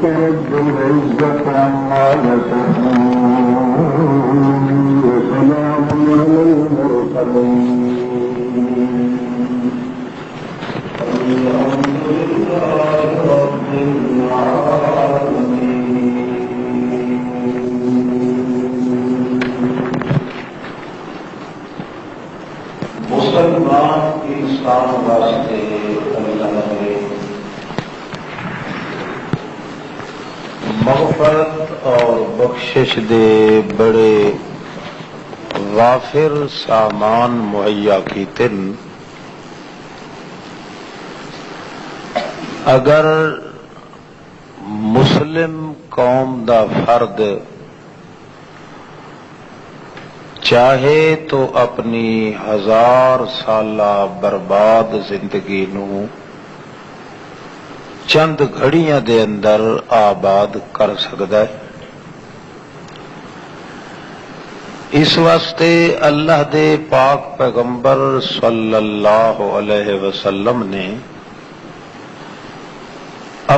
ربك رب العزة عما يصفون وسلام على المرسلين الحمد لله رب العالمين. مسلمان انسان واسطے اللہ نے مغفرت اور بخشش دے بڑے وافر سامان مہیا کیتے ہیں. اگر مسلم قوم دا فرد چاہے تو اپنی 1000 سالہ برباد زندگی نو چند گھڑیاں دے اندر آباد کر سکتا ہے. اس واسطے اللہ دے پاک پیغمبر صلی اللہ علیہ وسلم نے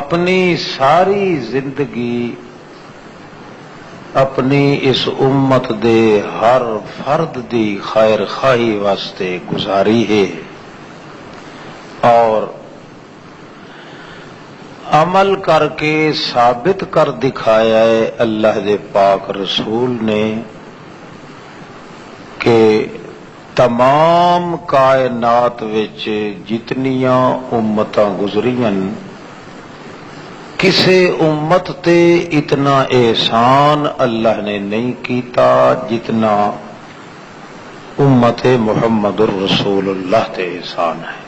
اپنی ساری زندگی اپنی اس امت دے ہر فرد دی خیر خواہی واسطے گزاری ہے اور عمل کر کے ثابت کر دکھایا ہے اللہ دے پاک رسول نے کہ تمام کائنات وچ جتنیاں امتاں گزریاں کسے امت تے اتنا احسان اللہ نے نہیں کیتا جتنا امت محمد الرسول اللہ تے احسان ہے.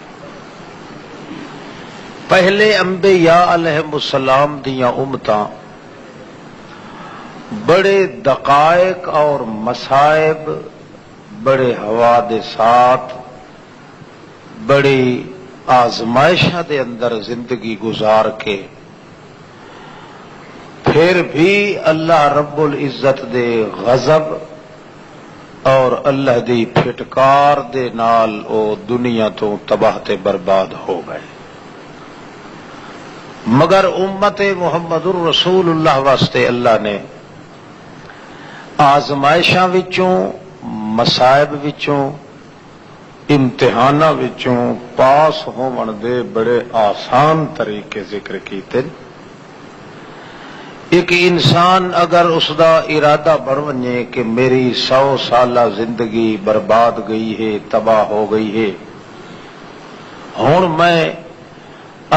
پہلے انبیاء علیہم السلام دیاں امتاں بڑے دقائق اور مصائب بڑے حوادثات بڑی آزمائشاں دے اندر زندگی گزار کے پھر بھی اللہ رب العزت دے غضب اور اللہ دی پھٹکار دے نال او دنیا تو تباہ تے برباد ہو گئے. مگر امت محمد الرسول اللہ واسطے اللہ نے آزمائشاں وچوں مصائب وچوں امتحاناں وچوں پاس ہون دے بڑے آسان طریقے ذکر کیتے. ایک انسان اگر اس دا ارادہ بن ونے کہ میری 100 سالہ زندگی برباد گئی ہے تباہ ہو گئی ہے ہن میں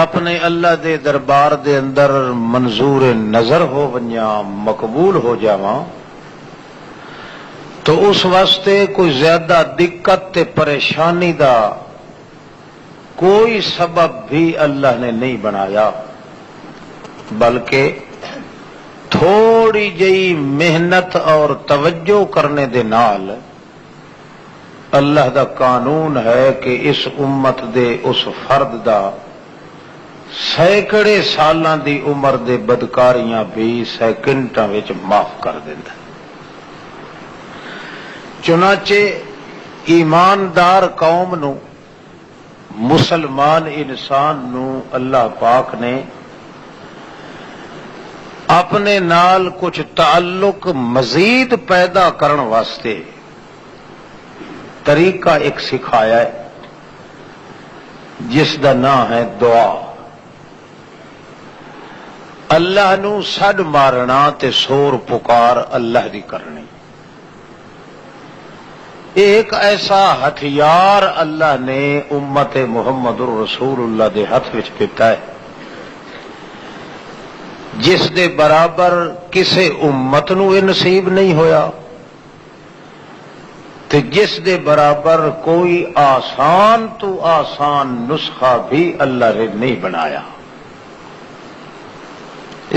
اپنے اللہ دے دربار دے اندر منظور نظر ہو ونیاں مقبول ہو جاواں تو اس واسطے کوئی زیادہ دقت تے پریشانی دا کوئی سبب بھی اللہ نے نہیں بنایا بلکہ تھوڑی جئی محنت اور توجہ کرنے دے نال اللہ دا قانون ہے کہ اس امت دے اس فرد دا سینکڑے سالاں دی عمر دے بدکاریاں بھی سیکنڈاں وچ معاف کر دیندا. چنانچہ ایماندار قوم نو مسلمان انسان نو اللہ پاک نے اپنے نال کچھ تعلق مزید پیدا کرن واسطے طریقہ ایک سکھایا ہے جس دا نام ہے دعا. اللہ نو سڈ مارنا تے سور پکار اللہ دی کرنی ایک ایسا ہتھیار اللہ نے امت محمد الرسول اللہ دے ہاتھ وچ دیتا ہے جس دے برابر کسے امت نو یہ نصیب نہیں ہویا تے جس دے برابر کوئی آسان تو آسان نسخہ بھی اللہ نے نہیں بنایا.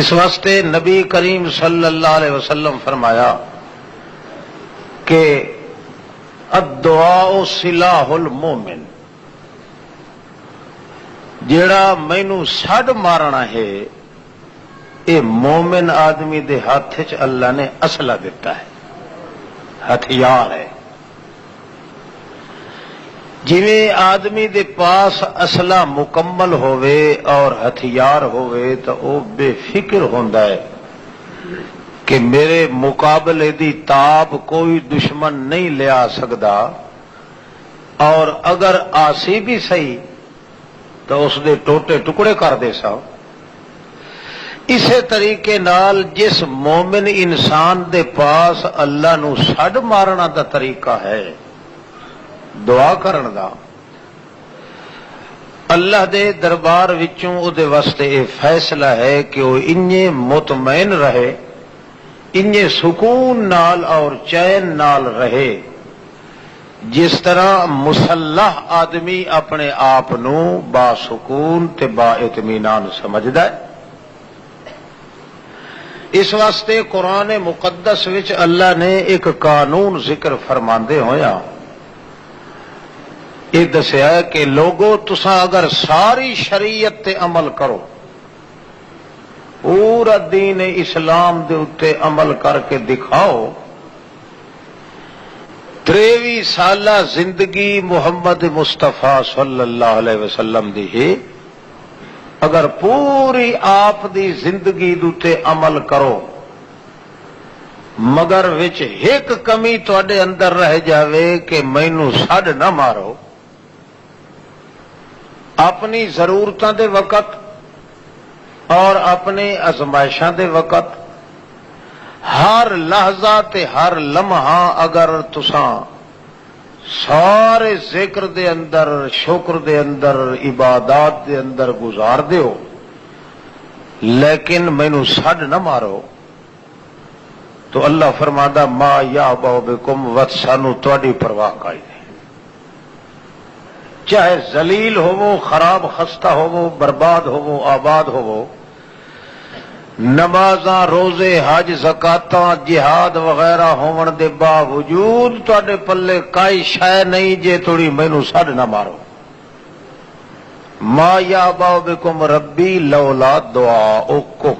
اس واسطے نبی کریم صلی اللہ علیہ وسلم فرمایا کہ الدعاء سلاح المومن جیڑا مینو سڈ مارنا ہے یہ مومن آدمی دے ہاتھ چ اللہ نے اسلحہ دیتا ہے ہتھیار ہے. جویں آدمی دے پاس اسلحہ مکمل ہوئے اور ہتھیار ہوئے تو وہ بے فکر ہوندا ہے کہ میرے مقابلے دی تاب کوئی دشمن نہیں لیا سکدا، اور اگر آسی بھی صحیح تو اس دے ٹوٹے ٹکڑے کر دے سا۔ اسی طریقے نال جس مومن انسان دے پاس اللہ نو سڈ مارنا دا طریقہ ہے دعا کرن دا، اللہ دے دربار وچوں او دے واسطے یہ فیصلہ ہے کہ وہ انجے مطمئن رہے، انجے سکون نال اور چین نال رہے جس طرح مسلح آدمی اپنے آپ نو با سکون تے با اطمینان سمجھدا ہے۔ اس واسطے قرآن مقدس وچ اللہ نے ایک قانون ذکر فرماندے ہویا یہ دسیا ہے کہ لوگو تساں اگر ساری شریعت تے عمل کرو، پورا دین اسلام دے اتے عمل کر کے دکھاؤ، 23 سالہ زندگی محمد مصطفیٰ صلی اللہ علیہ وسلم دی ہے، اگر پوری آپ دی زندگی دوتے عمل کرو مگر وچ ایک کمی تواڈے اندر رہ جاوے کہ مینوں سڈ نہ مارو، اپنی ضرورتاں دے وقت اور اپنی ازمائشاں دے وقت ہر لحظہ تے ہر لمحہ اگر تساں سارے ذکر دے اندر، شکر دے اندر، عبادات دے اندر گزار دیو لیکن مینوں سڈ نہ مارو، تو اللہ فرمادا ما یعبأ بکم وت سانو تواڈی پرواہ کائی نہیں، چاہے ذلیل ہوو، خراب خستہ ہوو، برباد ہوو، آباد ہوو، نمازاں، روزے، حج، زکاتاں، جہاد وغیرہ ہون دے باوجود تواڈے پلے کائی شے نہیں جے تھوڑی مینوں سڈ نہ مارو۔ ما یعبأ بکم ربی لولا دعاؤکم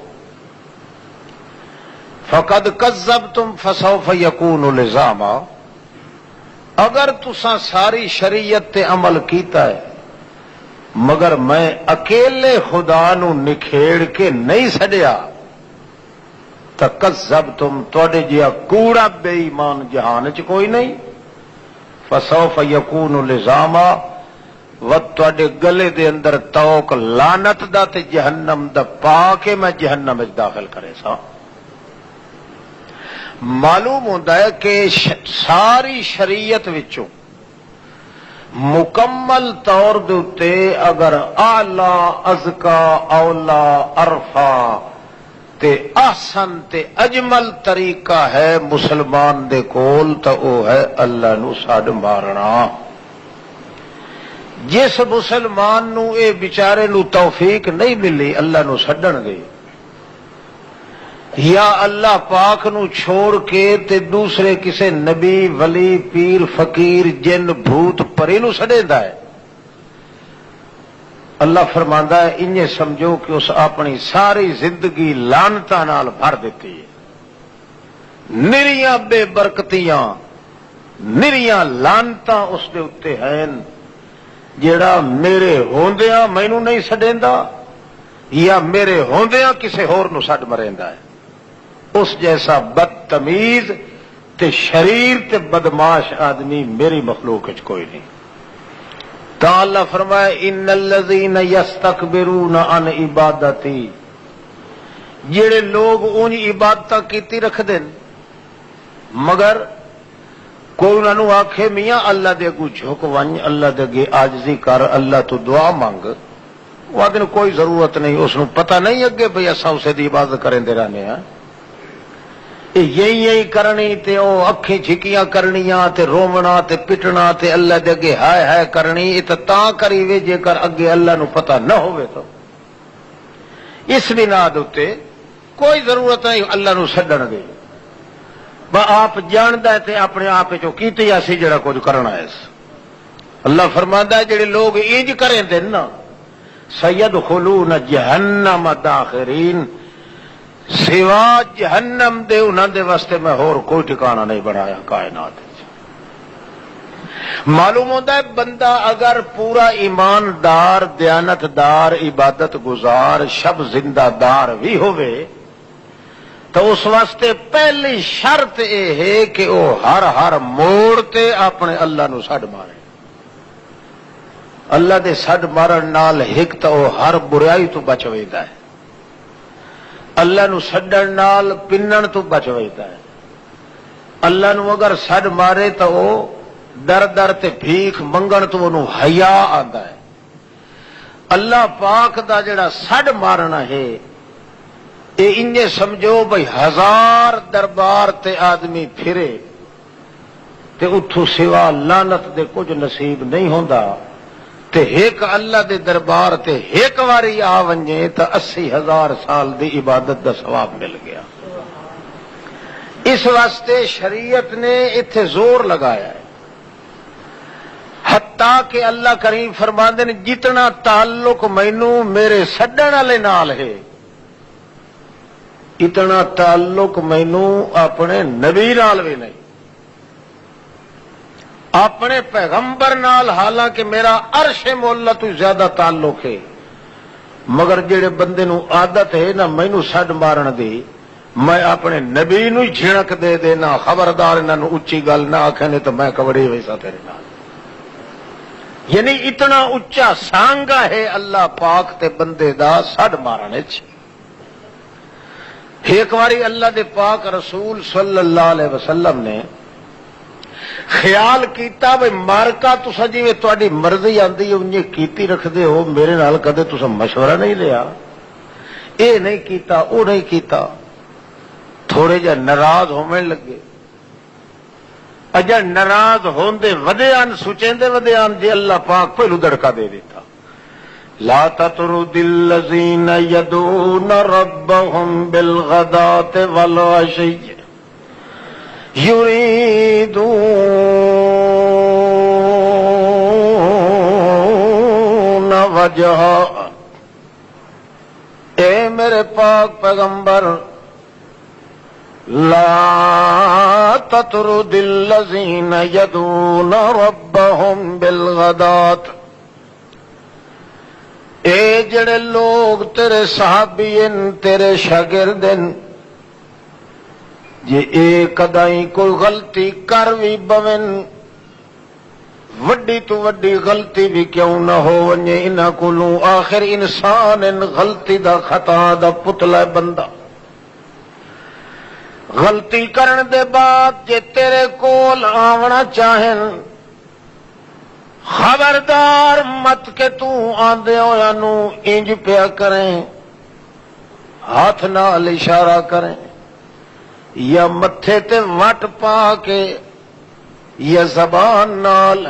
فقد کذبتم فسوف یکون لزاما، اگر تساں ساری شریعت تے عمل کیتا ہے مگر میں اکیلے خدا نو نکھیڑ کے نہیں سڈیا تو کذبتم، تواڈے جیا کوڑا بے ایمان جہان چ کوئی نہیں، فسوف یکون لزاما، وت تواڈے گلے دے اندر توق لعنت دا تے جہنم دا پا کے میں جہنم وچ داخل کرے سا۔ معلوم ہوتا ہے کہ ساری شریعت وچوں مکمل طور دے اتے اگر اعلی ازکا اولا ارفا تے احسن تے اجمل طریقہ ہے مسلمان دے کول تو او ہے اللہ نو سڈ مارنا۔ جس مسلمان نو اے بیچارے نو توفیق نہیں ملی اللہ نو سڈن گے یا اللہ پاک نو چھوڑ کے تے دوسرے کسے نبی ولی پیر فقیر جن بھوت پری نو سڈیندا ہے، اللہ فرماندا ہے انجے سمجھو کہ اس اپنی ساری زندگی لعنتاں نال بھر دیتی ہے، نریاں بے برکتیاں، نریاں لعنتاں اس دے اتے ہیں جیڑا میرے ہوندیاں مینوں نہیں سڈیندا یا میرے ہوندیاں کسے ہور نو سڈ مریندا ہے۔ اس جیسا بدتمیز تے شریر تے بدماش آدمی میری مخلوق وچ کوئی نہیں۔ تا اللہ فرمائے ان الذین یستکبرون عن عبادتی، جڑے لوگ اون عبادت کیتی رکھ دین مگر کوئی انہاں نوں آکھے میاں اللہ دے اگوں جھک ون، اللہ دے اگے عاجزی کر، اللہ تو دعا مانگ، وہ آدھے کوئی ضرورت نہیں، اس نوں پتہ نہیں اگے بھئی اساں اسے دی عبادت کریندے رہنے ہاں، یہی کرنی تے او اکھیں جھکیاں کرنیاں تے رومنا تے پٹنا تے اللہ دے اگے ہائے ہائے کرنی، یہ تو تاں کری وے جے کر اگے اللہ نو پتہ نہ ہوئے تو اس بنا دے کوئی ضرورت نہیں اللہ نو سڈن گے، آپ جاندا ہے تے اپنے آپ چو کیتی اسی جڑا کچھ کرنا ہے۔ اللہ فرماندا ہے جڑے لوگ انج کریں دے نا سیدخلون جہنم داخرین، سوا جہنم دے انہاں دے واسطے میں ہور کوئی ٹھکانہ نہیں بنایا کائنات۔ معلوم ہوتا ہے بندہ اگر پورا ایماندار دیانتدار عبادت گزار شب زندہ دار بھی ہوئے تو اس واسطے پہلی شرط یہ ہے کہ وہ ہر موڑ تے اپنے اللہ نو سڈ مارے. اللہ دے سڈ مارن نال ایک تو وہ ہر برائی تو بچ ویدا ہے. اللہ نو سڈن نال پنن تو بچ ویدا ہے. اللہ نو اگر سڈ مارے تو وہ در در تے بھیک منگن تو انہوں حیا آندا ہے. اللہ پاک دا جڑا سڈ مارنا ہے اے انجے سمجھو بھئی 1000 دربار تے آدمی پھرے تے اتھوں سوا لعنت دے کچھ نصیب نہیں ہوندا تے ایک اللہ دے دربار تے ایک واری آ ونجے تے 80,000 سال دی عبادت دا ثواب مل گیا. اس واسطے شریعت نے اتنے زور لگایا ہے حتیٰ کہ اللہ کریم فرماندے نے جتنا تعلق مینو میرے سڈن والے نال ہے اتنا تعلق مینو اپنے نبی نال بھی نہیں اپنے پیغمبر نال حالانکہ میرا عرش مولا تو زیادہ تعلق ہے مگر جڑے بندے نو عادت ہے نا مینو سڈ مارن دی میں اپنے نبی نو جھڑک دے دینا خبردار انہوں اچھی گل نہ آکھنے تو میں کبڑی ویسا تیرے نال. یعنی اتنا اچا سانگا ہے اللہ پاک تے بندے دا سڈ مارنے چ. ایک باری اللہ دے پاک رسول صلی اللہ علیہ وسلم نے خیال کیتا بھئی مارکا تسا جی تہاڈی مرضی آندی ہے انجے کیتی رکھدے ہو میرے نال کدے تسا مشورہ نہیں لیا اے نہیں کیتا او نہیں کیتا. تھوڑے جا ناراض ہونے لگے اجا ناراض ہوندے ودیان سوچیندے ودیان جی اللہ پاک پہلو دڑکا دے دیتا. لا تطرد الذین یدعون ربهم بالغداة والعشی یریدون وجہہ. اے میرے پاک پیغمبر لا تطرد الذین یدعون ربهم بالغداة. اے جڑے لوگ تیرے صحابین تیرے شاگردن جے اے کدائیں کوئی غلطی کر بھی بون وڈی تو وڈی غلطی بھی کیوں نہ ہو ونجے انہاں کولوں آخر انسان غلطی دا خطا دا پتلا بندہ غلطی کرن دے بعد جے تیرے کول آونا چاہن خبردار مت کہ تو آندے ہویا نو انج پیا کریں ہاتھ نال اشارہ کریں یا متھے تے وٹ پا کے یا زبان نال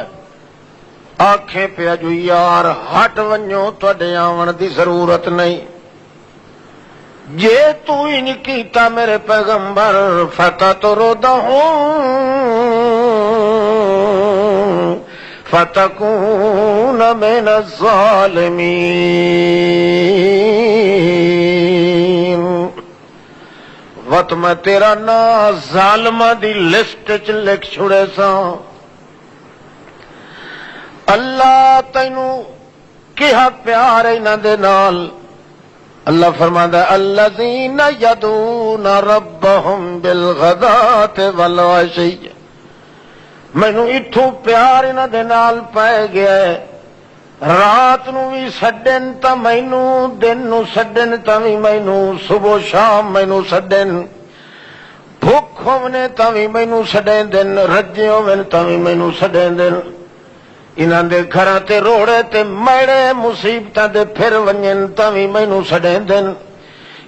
آنکھیں پیا جو یار ہٹ ونجو تواڈے آون دی ضرورت نہیں. جے تو انج کیتا میرے پیغمبر فتطردہم فتکون من الظالمین. وقت میں تیرا نا ظالمہ دی لسٹ چ لکھ چھڑے سا. اللہ تینوں کیا پیار انہاں دے نال. اللہ فرماندا ہے الذین یدعون ربهم بالغداة والعشی. مینوں اتھوں پیار انہاں دے نال پے گیا ہے. رات نو بھی سڈن تا مینوں دن نو سڈن تا بھی مینوں صبح شام مینوں سڈن بھوک ہونے تا بھی مینوں سڈیں دن رجے ہونے تا بھی مینوں سڈیں دن. انہاں دے گھراں تے روڑے تے میڑے مصیبتاں دے پھر ونجن تا بھی مینوں سڈیں دن.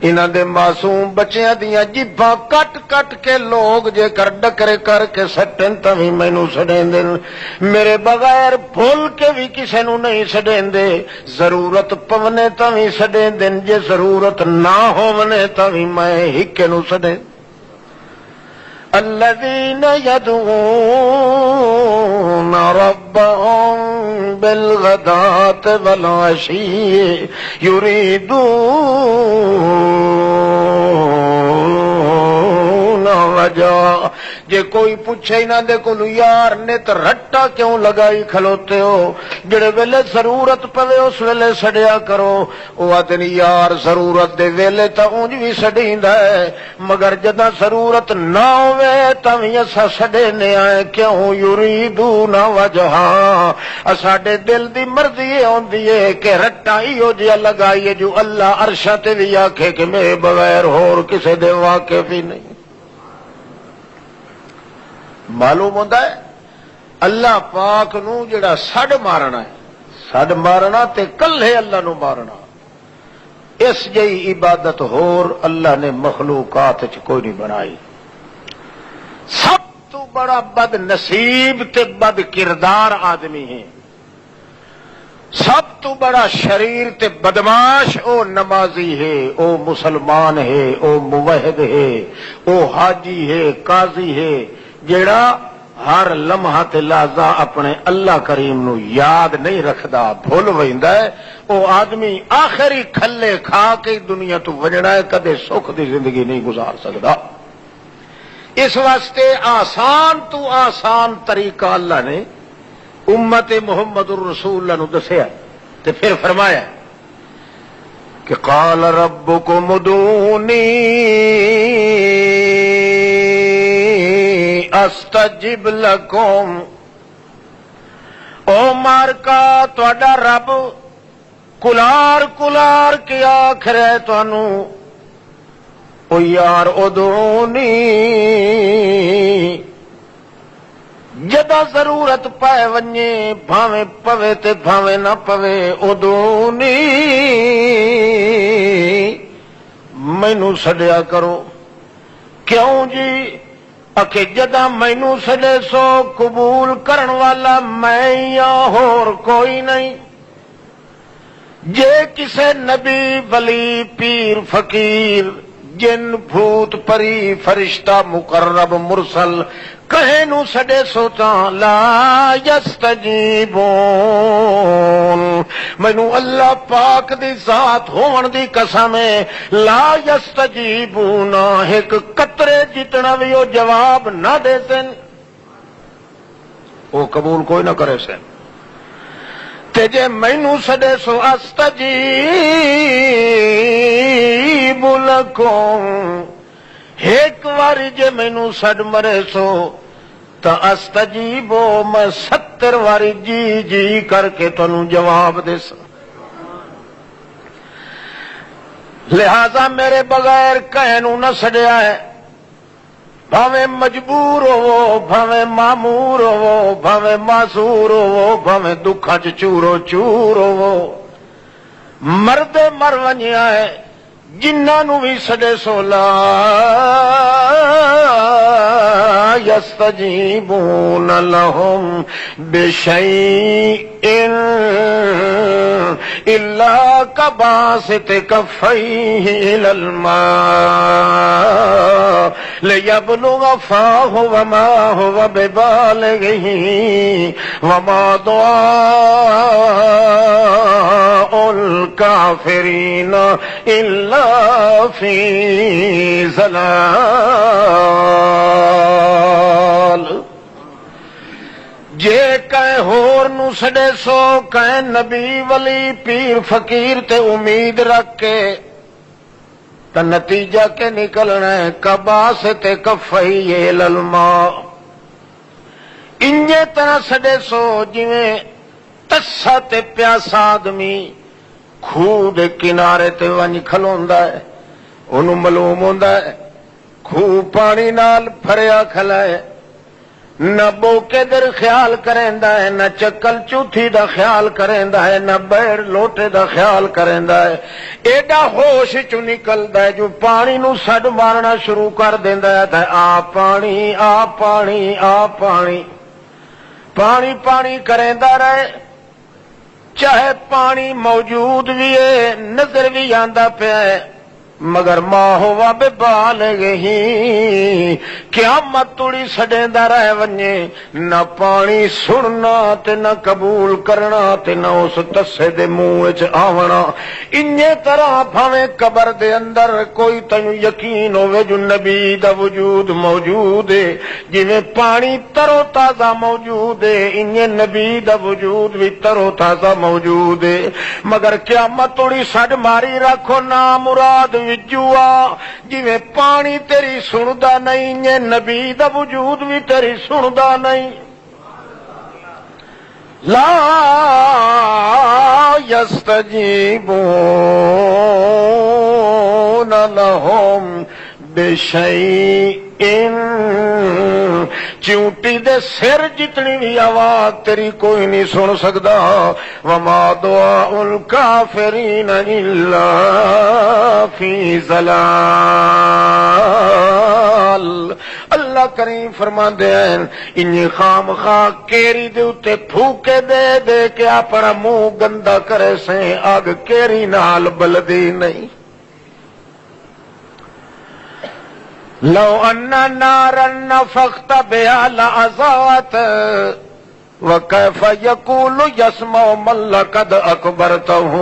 انہاں دے معصوم بچیاں دیاں جبھاں کٹ کٹ کے لوگ جے کر ڈکرے کر کے سٹن تا بھی مینوں سڈیں دن. میرے بغیر بھول کے بھی کسے نو نہیں سڈیں دے. ضرورت پونے تا بھی سڈیں دن جے ضرورت نہ ہونے تا بھی میں ہکے نو سڈیں. الذین یدعون ربهم بالغداة والعشی یریدون وجہہ. جے کوئی پوچھے انہاں دے کولوں یار نے تے رٹا کیوں لگائی کھلوتے ہو، جڑے ویلے ضرورت پوے اس ویلے سڑیا کرو، او آدھے یار ضرورت دے ویلے تا اونج بھی سڑیندا ہے، مگر جداں ضرورت نہ ہوے تاں وی اساں سڑنے آئے کیوں، یریدون وجہا ساڈے دل دی مرضی ہوندی ہے کہ رٹا ایو جیا لگائیے جو اللہ عرشاں تے وی آکھے کہ میرے بغیر ہور کسے دے واقف ہی نہیں۔ معلوم ہوتا ہے اللہ پاک نو جڑا سڈ مارنا ہے، سڈ مارنا تے کلے اللہ نو مارنا، اس جئی عبادت ہور اللہ نے مخلوقات چ کوئی نہیں بنائی۔ سب تو بڑا بد نصیب تے بد کردار آدمی ہے، سب تو بڑا شریر تے بدماش او نمازی ہے، او مسلمان ہے، او موحد ہے، او حاجی ہے، قاضی ہے، جیڑا ہر لمحہ تے لحظہ اپنے اللہ کریم نو یاد نہیں رکھدا، بھول ویندا ہے، او آدمی آخری کھلے کھا کے دنیا تو وجنا ہے، کدے سکھ دی زندگی نہیں گزار سکدا۔ اس واسطے آسان تو آسان طریقہ اللہ نے امت محمد الرسول اللہ نو دسیا تے پھر فرمایا کہ قال ربکم ادعونی استجب لکم، او مارکا تہاڈا رب کلار کلار کے آکھ رہے تانوں، او یار ادعونی، جدا ضرورت پائے ونجے بھاویں پوے تے بھاویں نہ پوے، ادعونی مینوں سڈیا کرو۔ کیوں جی؟ اکھے جدا مینوں سڈے سو قبول کرن والا میں یا ہور کوئی نہیں۔ جے کسے نبی ولی پیر فقیر جن بھوت پری فرشتہ مقرب مرسل کہے نو سڈے سوچاں لا یستجیبون، مینوں اللہ پاک دی ذات ہون دی قسم ہے لا یستجیبون، ایک قطرے جتنا بھی وہ جواب نہ دے سن، وہ قبول کوئی نہ کرے سن۔ تے جے مینوں سڈے سو استجیب لکم، ایک واری جے مینوں سڈ مرے سو تا استجیبو میں 70 واری جی جی کر کے تنوں جواب دے سا۔ لہذا میرے بغیر کہنوں نہ سڈیا ہے، بھاویں مجبور ہو، بھاویں مامور ہو، بھاویں معذور ہو، بھاویں دکھاں چ چورو چور ہو، مرد مر ونجیا ہے، جنہاں نو بھی سڈے سو لا یستجیبون لہم بشیء الا کباسط کفیہ الی الماء لیبلغ فاہ وما هو ببالغہ وما دعاء الکافرین الا فی ضلال۔ جے کہیں ہور نو سڈے سو، کہیں نبی ولی پیر فقیر تے امید رکھ کے، تا نتیجہ کے نکلنا ہے کباسط کفیہ الی الماء، انجے طرح سڈے سو جویں تسا تے پیاسا آدمی کھوہ دے کنارے تے ونج کھلوندا ہے، انہوں معلوم ہوندا ہے کھوہ پانی نال بھریا کھلا ہے، نہ بوکے در خیال کریندا ہے، نہ چکل چوتھی دا خیال کریندا ہے، نہ بیر لوٹے دا خیال کریندا ہے، ایڈا ہوش چو نکلدا ہے جو پانی نو سڈ مارنا شروع کر دیندا ہے، تے آ پانی آ پانی آ پانی، پانی پانی کریندا رہے، چاہے پانی موجود بھی ہے، نظر بھی آندا پیا ہے، مگر ماں ہوا بے بالغ ہی قیامت توڑی سڈے دا رہ ونجے نہ پانی سننا تے نہ قبول کرنا تے نہ اس تسے دے منہ وچ آونا انجے طرح بھاویں قبر دے اندر کوئی تینوں یقین ہوے جو نبی دا وجود موجود ہے جویں پانی ترو تازہ موجود ہے انجے نبی دا وجود بھی ترو تازہ موجود ہے مگر قیامت توڑی سڈ ماری رکھو نا مراد وجوا جویں پانی تیری سندا نہیں یہ نبی دا وجود بھی تیری سندا نہیں لا یستجیبون لہم بشیء چونٹی دے سر جتنی بھی آواز تیری کوئی نہیں سن سکدا وما دعاء الکافرین الا فی ضلال اللہ کریم فرماندے ہیں انہی خام خواہ کیری دے اتے پھوکے دے دے کے اپنا منہ گندا کرے سے آگ کیری نال بلدی نہیں لو ان نارا نفخت بها لعظات وكيف يقول يسمع من لقد اكبرته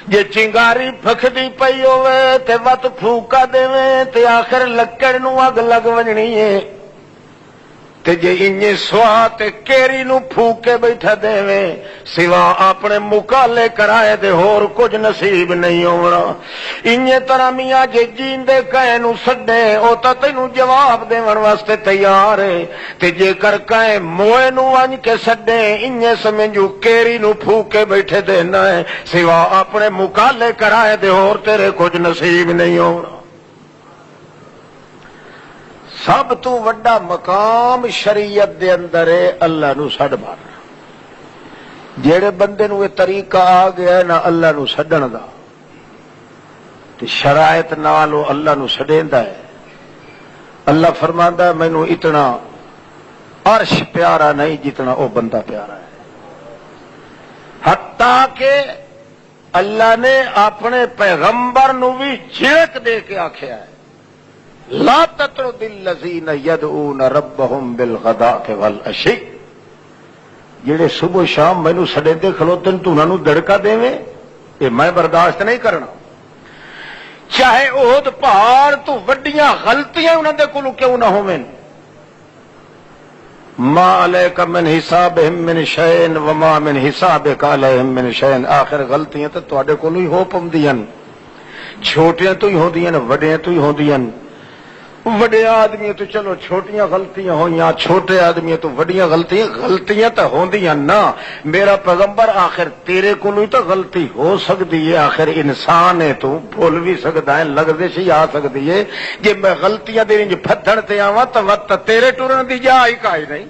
جے چنگاری پھکدی پئی ہوے تے وت پھوکا دیویں تے آخر لکڑ نو اگ لگ ونجنی ہے تے جے انجے سوا تے کیری نو پھوکے بیٹھا دیویں سوا اپنے مکالے کرائے دے ہور کچھ نصیب نہیں ہونا انجے طرح میاں جے جیندے کہے نو سڈے او تا تینوں جواب دیون واسطے تیار ہے تے جے کر کہے موئے نو ونج کے سڈے انجے سمجھو کیری نو پھوکے بیٹھے دینا ہے سوا اپنے مکالے کرائے دے ہور تیرے کچھ نصیب نہیں ہونا سب تو وڈا مقام شریعت دے اندر ہے اللہ نو سڈ مارنا جیڑے بندے نو یہ طریقہ آ گیا ہے نا اللہ نو سڈن دا تے شرائط نال وہ اللہ نو سڈیندا ہے اللہ فرماندا ہے مینوں اتنا عرش پیارا نہیں جتنا وہ بندہ پیارا ہے حتیٰ کہ اللہ نے اپنے پیغمبر نو بھی جھڑک دے کے آکھیا ہے لا تطرد الذین یدعون ربهم بالغداء والعشی جڑے صبح شام مینوں سڈیندے کھلوتے تو انہاں نوں دڑکا دیویں یہ میں برداشت نہیں کرنا چاہے احد پہاڑ تو وڈیاں غلطیاں انہاں دے کولوں کیوں نہ ہوویں ما علیک من حسابہم من شیء وما من حسابک علیہم من شیء آخر غلطیاں تے تواڈے کولوں ہی ہو پوندیاں چھوٹیاں تو ہی ہوندیاں وڈیاں تو ہی ہوندیاں وڈے آدمی تو چلو چھوٹیاں غلطیاں ہوئیاں چھوٹے آدمی تو وڈیاں غلطیاں تو ہوندیاں نا میرا پیغمبر آخر تیرے کو تو غلطی ہو سکتی ہے آخر انسان ہے تو بھول بھی سکتا ہے لگزش ہی آ سکتی ہے جی میں غلطیاں دے پتھر تے آواں تو وقت تیرے ٹرن دی جا ہی کائی نہیں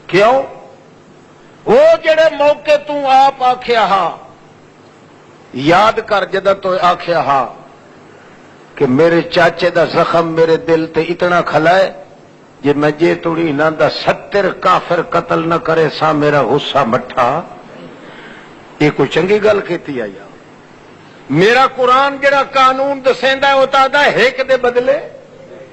کیوں وہ جڑے موقع تو آپ آکھیا ہاں یاد کر جدہ تو آکھیا ہاں کہ میرے چاچے دا زخم میرے دل تے اتنا کھلائے جے میں جے توڑی نہ دا 70 کافر قتل نہ کرے سا میرا غصہ مٹھا یہ کوئی چنگی گل کیتی آئی میرا قرآن جڑا قانون دسیندا ہے وہ تا ایک دے بدلے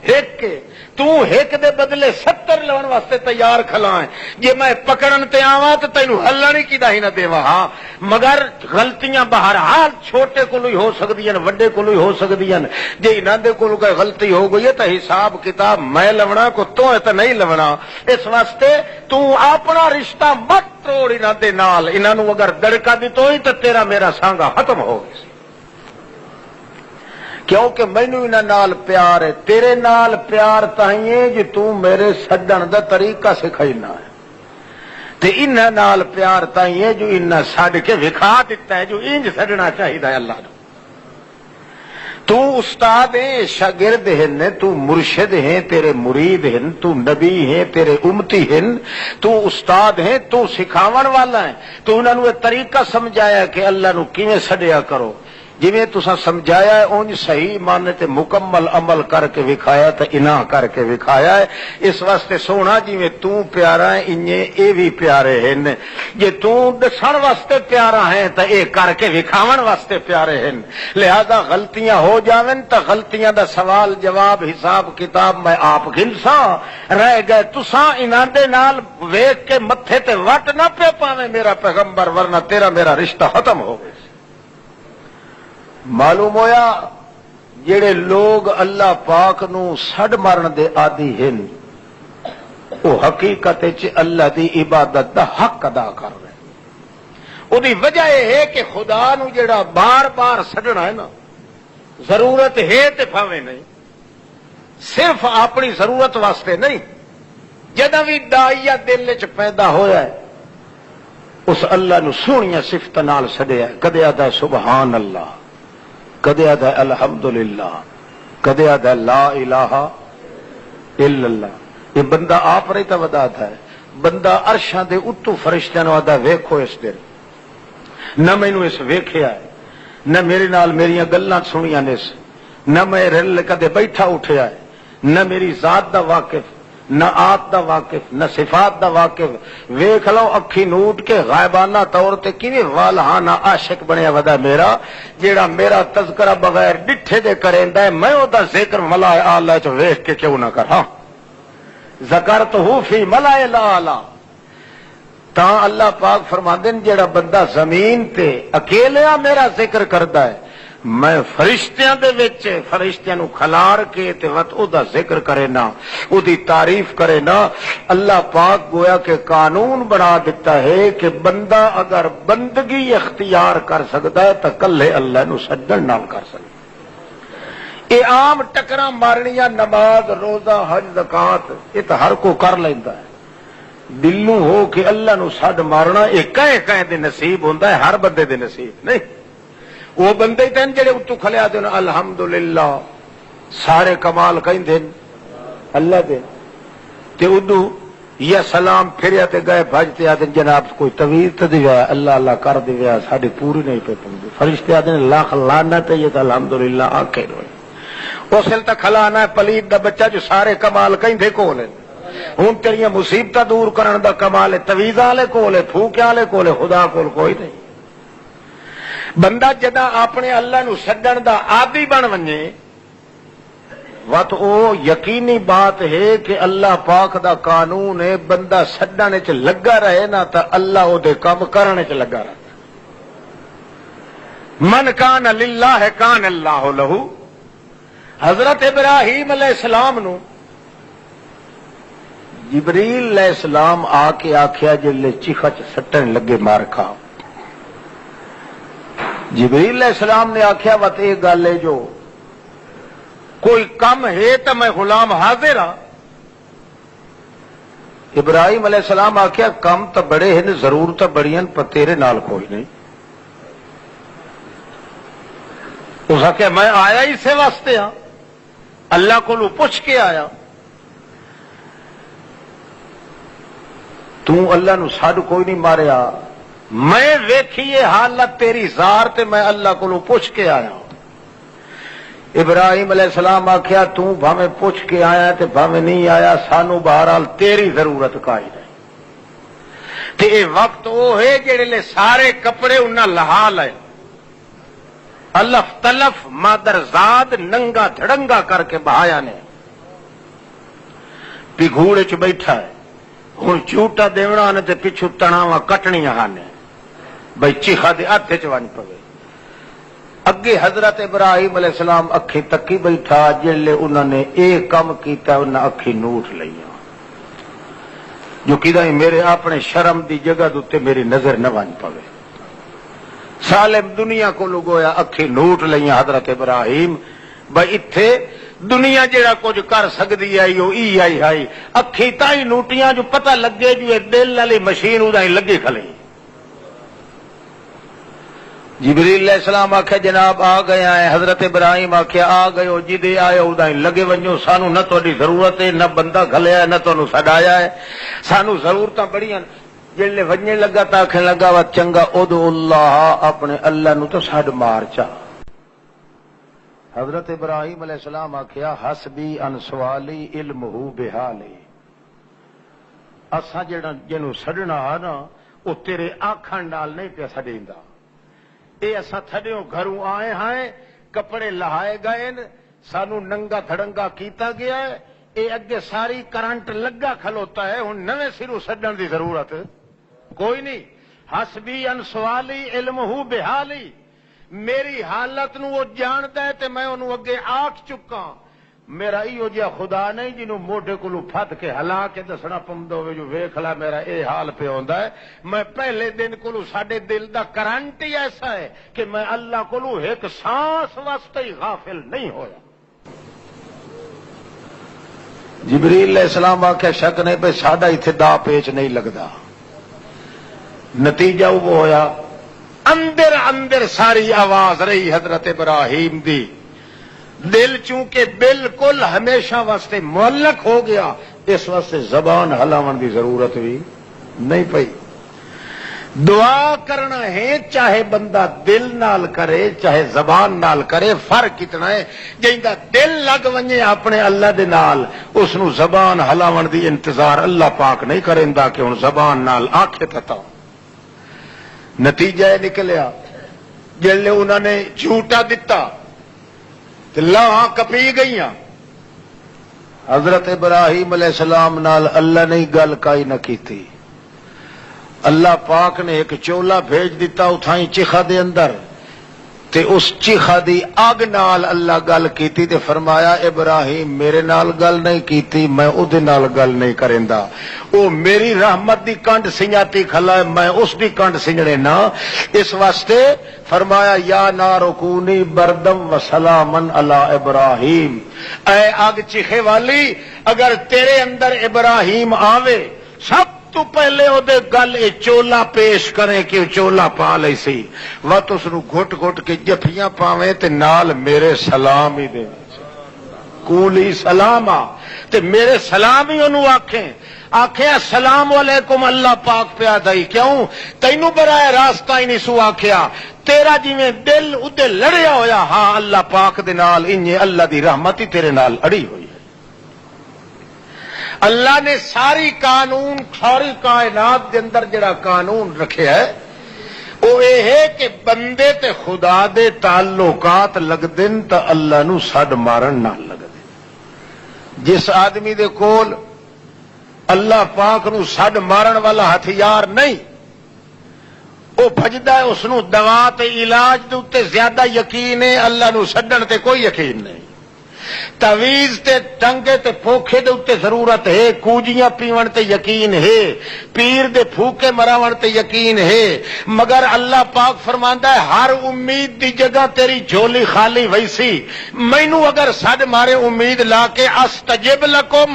ایک کے تو ایک دے بدلے 70 لون واسطے تیار کھلا ہے جے میں پکڑن تے آواں تے تینوں ہلن کی دا ہی نہ دیواں ہاں مگر غلطیاں بہرحال چھوٹے کولو ہی ہو سکدیاں وڈے کولو ہی ہو سکدیاں جے انہاں دے کولو کوئی غلطی ہو گئی ہے تے حساب کتاب میں لونا کو تو ہے تے نہیں لونا اس واسطے تو اپنا رشتہ مت توڑ انہاں دے نال انہاں نو اگر دڑکا دتو ہی تے تیرا میرا سانگا ختم ہو گیا کیونکہ مینوں انہاں نال پیار ہے تیرے نال پیار تائیں جی تو میرے سڈن دا طریقہ سکھائینا ہے تے انہاں نال پیار تائیں جو انہاں سڈ کے وکھا دیتا ہے جو انج سڈنا چاہیے اللہ نو تو استاد ہے شاگرد ہیں تو مرشد ہیں تیرے مرید ہیں تو نبی ہیں تیرے امتی ہیں تو استاد ہیں تو سکھاون والا ہے تو انہاں نو یہ طریقہ سمجھایا کہ اللہ نو کیویں سڈیا کرو جویں تساں سمجھایا ہے اونج صحیح معنی تے مکمل عمل کر کے وکھایا تے انہاں کر کے وکھایا ہے. اس واسطے سونا جویں تو پیارا ہے انجے اے بھی پیارے ہیں. جے تو دسن واسطے پیارا ہے تے اے کر کے وکھاون واسطے پیارے ہیں. لہذا غلطیاں ہو جاون تے غلطیاں دا سوال جواب حساب کتاب میں آپ گنساں رہ گئے. تساں انہاں دے نال ویکھ کے متھے تے وٹ نہ پے پاویں میرا پیغمبر ورنہ تیرا میرا رشتہ ختم ہو گیا. معلوم ہویا جڑے لوگ اللہ پاک نو سڈ مارن دے عادی ہیں وہ حقیقت چ اللہ دی عبادت دا حق ادا کر رہے ہیں. وہ دی وجہ یہ ہے کہ خدا نو جڑا بار بار سڈنا ہے نا ضرورت ہے تے پھاوے نہیں صرف اپنی ضرورت واسطے نہیں. جدوں بھی داعیہ دل چ پیدا ہویا ہے اس اللہ نو سونیاں صفت نال سڈیا. کدے آدا سبحان اللہ, کدے آدا الحمدللہ, کدے آدا لا الہ الا اللہ. یہ بندہ آپ رہتا وداتا ہے. بندہ عرشاں دے اتو فرشتیاں نو آدا ویکھو اس دن نہ مینوں اس ویکھیا ہے نہ میرے نال میریاں گلاں سنیاں نے نہ میں رل کدے بیٹھا اٹھیا ہے نہ میری ذات دا واقف نہ آت دا واقف نہ صفات دا واقف. ویکھ لو اکھی نوٹ کے غائبانہ طور تے کیویں والہانہ عاشق بنیا ودا میرا جیڑا میرا تذکرہ بغیر ڈٹھے دے کریندا ہے. میں او دا ذکر ملائے اعلی چ ویکھ کے کیوں نہ کراں. ذکرتہ فی ملائے الاعلی. تاں اللہ پاک فرماندے نے جیڑا بندہ زمین تے اکیلیا میرا ذکر کردا ہے میں فرشتیاں دے وچ فرشتیاں نو کھلار کے تے وت او دا ذکر کرے نا او دی تعریف کرے نا. اللہ پاک گویا کہ قانون بنا دیتا ہے کہ بندہ اگر بندگی اختیار کر سکتا ہے تو کلے اللہ نو سجن نال کر سکتا. اے عام ٹکراں مارنیاں نماز روزہ حج زکات یہ تو ہر کو کر لیندا ہے. دلوں ہو کہ اللہ نو سڈ مارنا یہ کہیں دے نصیب ہوندا ہے, ہر بندے دے نصیب نہیں. وہ بندے تین جڑے اتو کھلیا دے الحمدللہ سارے کمال کہندے اللہ دے تے ادو یا سلام پھریا تے گئے بھجتے آدھے جناب کوئی طویل تے دیا اللہ اللہ کر دیا ساڈی پوری نہیں پہ پندی. فرشتے آدھے لاکھ لعنت ہے یہ تے الحمدللہ آکھے روئے. اس ویل تک کھلانا ہے پلید دا بچہ جو سارے کمال کہندے کول ہیں. ہن تیریاں مصیبتاں دور کرن دا کمال ہے تویزاں والے کول ہے پھوکیاں والے کول ہے خدا کول کوئی نہیں. بندہ جدا اپنے اللہ نو سڈن دا عادی بن ونجے وت او یقینی بات ہے کہ اللہ پاک دا قانون ہے بندہ سڈن چ لگا رہے نا تا اللہ او دے کام کرنے چ لگا رہتا. من کان للہ کان اللہ لہ. حضرت ابراہیم علیہ السلام نو جبریل علیہ السلام آ کے آخیا جلے چیخا چ سٹن لگے مار کھا. جبریل علیہ السلام نے آخیا وت یہ گل ہے جو کوئی کم ہے تو میں غلام حاضر ہاں. ابراہیم علیہ السلام آخیا کم تو بڑے ہیں ضرورت بڑی ہیں پر تیرے نال کوئی نہیں. اس آخیا میں آیا اسے واسطے ہاں اللہ کو پوچھ کے آیا. تو اللہ نو سڈ کوئی نہیں ماریا میں ویکھیے حالت تیری زار تے میں اللہ کو پوچھ کے آیا. ابراہیم علیہ السلام آخیا تو بھاویں پوچھ کے آیا تے بھاویں نہیں آیا سانو بہرحال تیری ضرورت کائی نہیں. تے اے وقت وہ ہے جڑے لے سارے کپڑے انہاں لہا لے الف تلف مادرزاد ننگا دھڑنگا کر کے بہایا نے پگھوڑے چ بیٹھا ہے. ہوں چوٹا دیونا نے تے پچھو تناوا کٹنیاں نے بھائی چیخا دے ہاتھ چ ون پوے. اگے حضرت ابراہیم علیہ السلام اکھی تکی بیٹھا جلے انہوں نے ایک کام کیتا انہیں اکھی نوٹ لیا جو کیدا میرے اپنے شرم دی جگہ دوتے میری نظر نہ ون پوے. سالم دنیا کو لگویا اکھی نوٹ لیا حضرت ابراہیم بھائی اتھے دنیا جڑا کچھ کر سکتی ہے وہ ای آئی آئی اکھی تائی نوٹیاں جو پتہ لگے جو دل والی مشین ادائی لگی کھلی. جبریل علیہ السلام آخیا جناب آ گیا ہے. حضرت ابراہیم آخیا آ گئے ہو جدے آئے ادائی لگے ونجو سانو نہ تہاڈی ضرورت ہے نہ بندہ گھلیا ہے نہ تانوں سڈایا ہے سانو ضرورتاں بڑیاں. جلے وجنے لگا تو آخر لگا وا چنگا ادعو اللہ اپنے اللہ نو تو سڈ مار چا حضرت ابراہیم علیہ السلام آخیا حسبی ان سوالی علمہ بحالی، اساں جنوں سڈنا ہے نا وہ تیرے آکھن نال نہیں پیا سڈیندا، اے اساں تھڈیوں گھروں آئے ہیں، کپڑے لہائے گئے، سانو ننگا تھڑنگا کیتا گیا ہے، اے اگے ساری کرنٹ لگا کھلوتا ہے، ہن نویں سروں سڈن دی ضرورت کوئی نہیں۔ حسبی ان سوالی علمہ بحالی، میری حالت نو وہ جاندا ہے تے میں انہوں اگے آکھ چکا، میرا ایو جہا خدا نہیں جنہوں موڈے کولو پھد کے ہلا کے دسنا پوندا ہوے جو ویکھ لا میرا اے حال پہ ہوندا ہے۔ میں پہلے دن کولو ساڈے دل دا کرنٹ ہی ایسا ہے کہ میں اللہ کولو ایک سانس واسطے ہی غافل نہیں ہویا۔ جبریل علیہ السلام آخیا شک نہیں پہ ساڈا ایتھے دا پیچ نہیں لگدا، نتیجہ وہ ہویا اندر اندر ساری آواز رہی حضرت ابراہیم دی، دل چونکہ بالکل ہمیشہ واسطے معلق ہو گیا، اس واسطے زبان ہلاون دی ضرورت بھی نہیں پئی۔ دعا کرنا ہے چاہے بندہ دل نال کرے چاہے زبان نال کرے، فرق اتنا ہے جیندا دل لگ ونجے اپنے اللہ دے نال، اس نو زبان ہلاون دی انتظار اللہ پاک نہیں کریندا کہ ہن زبان نال آکھے پتا۔ نتیجہ نکلیا جلے انہوں نے جھوٹا دتا تے لاہاں کپی گئیاں، حضرت ابراہیم علیہ السلام نال اللہ نے گل کائی نہ کیتی، اللہ پاک نے ایک چولا بھیج دیتا اتھائیں چیخا دے اندر، تے اس چیخا دی اگ نال اللہ گل کیتی تے فرمایا ابراہیم میرے نال گل نہیں کیتی میں او دے نال گل نہیں کریندا، او میری رحمت دی کنڈ سنجاتی کھلا ہے میں اس دی کنڈ سنجنے نا، اس واسطے فرمایا یا نارو کونی بردم و سلامن علی ابراہیم، اے اگ چیخے والی اگر تیرے اندر ابراہیم آوے سب تو پہلے او دے گل اے چولا پیش کریں کہ چولا پا لئی سی، وقت اس نو گھٹ گھٹ کے جفیاں پاویں تے نال میرے سلام ہی دے کولی سلاما تے میرے سلام ہی انہوں آکھیں السلام علیکم اللہ پاک پہ آدھائی، کیوں تینوں برائے راستہ ہی نہیں سو آکھیا، تیرا جی میں دل ادھے لڑیا ہویا، ہاں اللہ پاک دے نال انجھے اللہ دی رحمتی تیرے نال اڑی ہوئی ہے۔ اللہ نے ساری قانون ساری کائنات دے اندر جڑا قانون رکھے ہے وہ یہ ہے کہ بندے تے خدا دے تعلقات لگ دن تا اللہ نو سڈ مارن نہ لگ دن، جس آدمی دے کول اللہ پاک نو سڈ مارن والا ہتھیار نہیں وہ بھجدا ہے، اس نو دوا تے علاج دے اوتے زیادہ یقین ہے، اللہ نو سڈن تے کوئی یقین نہیں۔ تویز تے ٹنگے تے پوکھے دے اوتے ضرورت ہے، کوجیاں پیون تے یقین ہے، پیر دے پھوکے مراون تے یقین ہے، مگر اللہ پاک فرماندا ہے ہر امید دی جگہ تیری جھولی خالی ویسی، مینوں اگر سڈ مارے امید لا کے استجب لکم،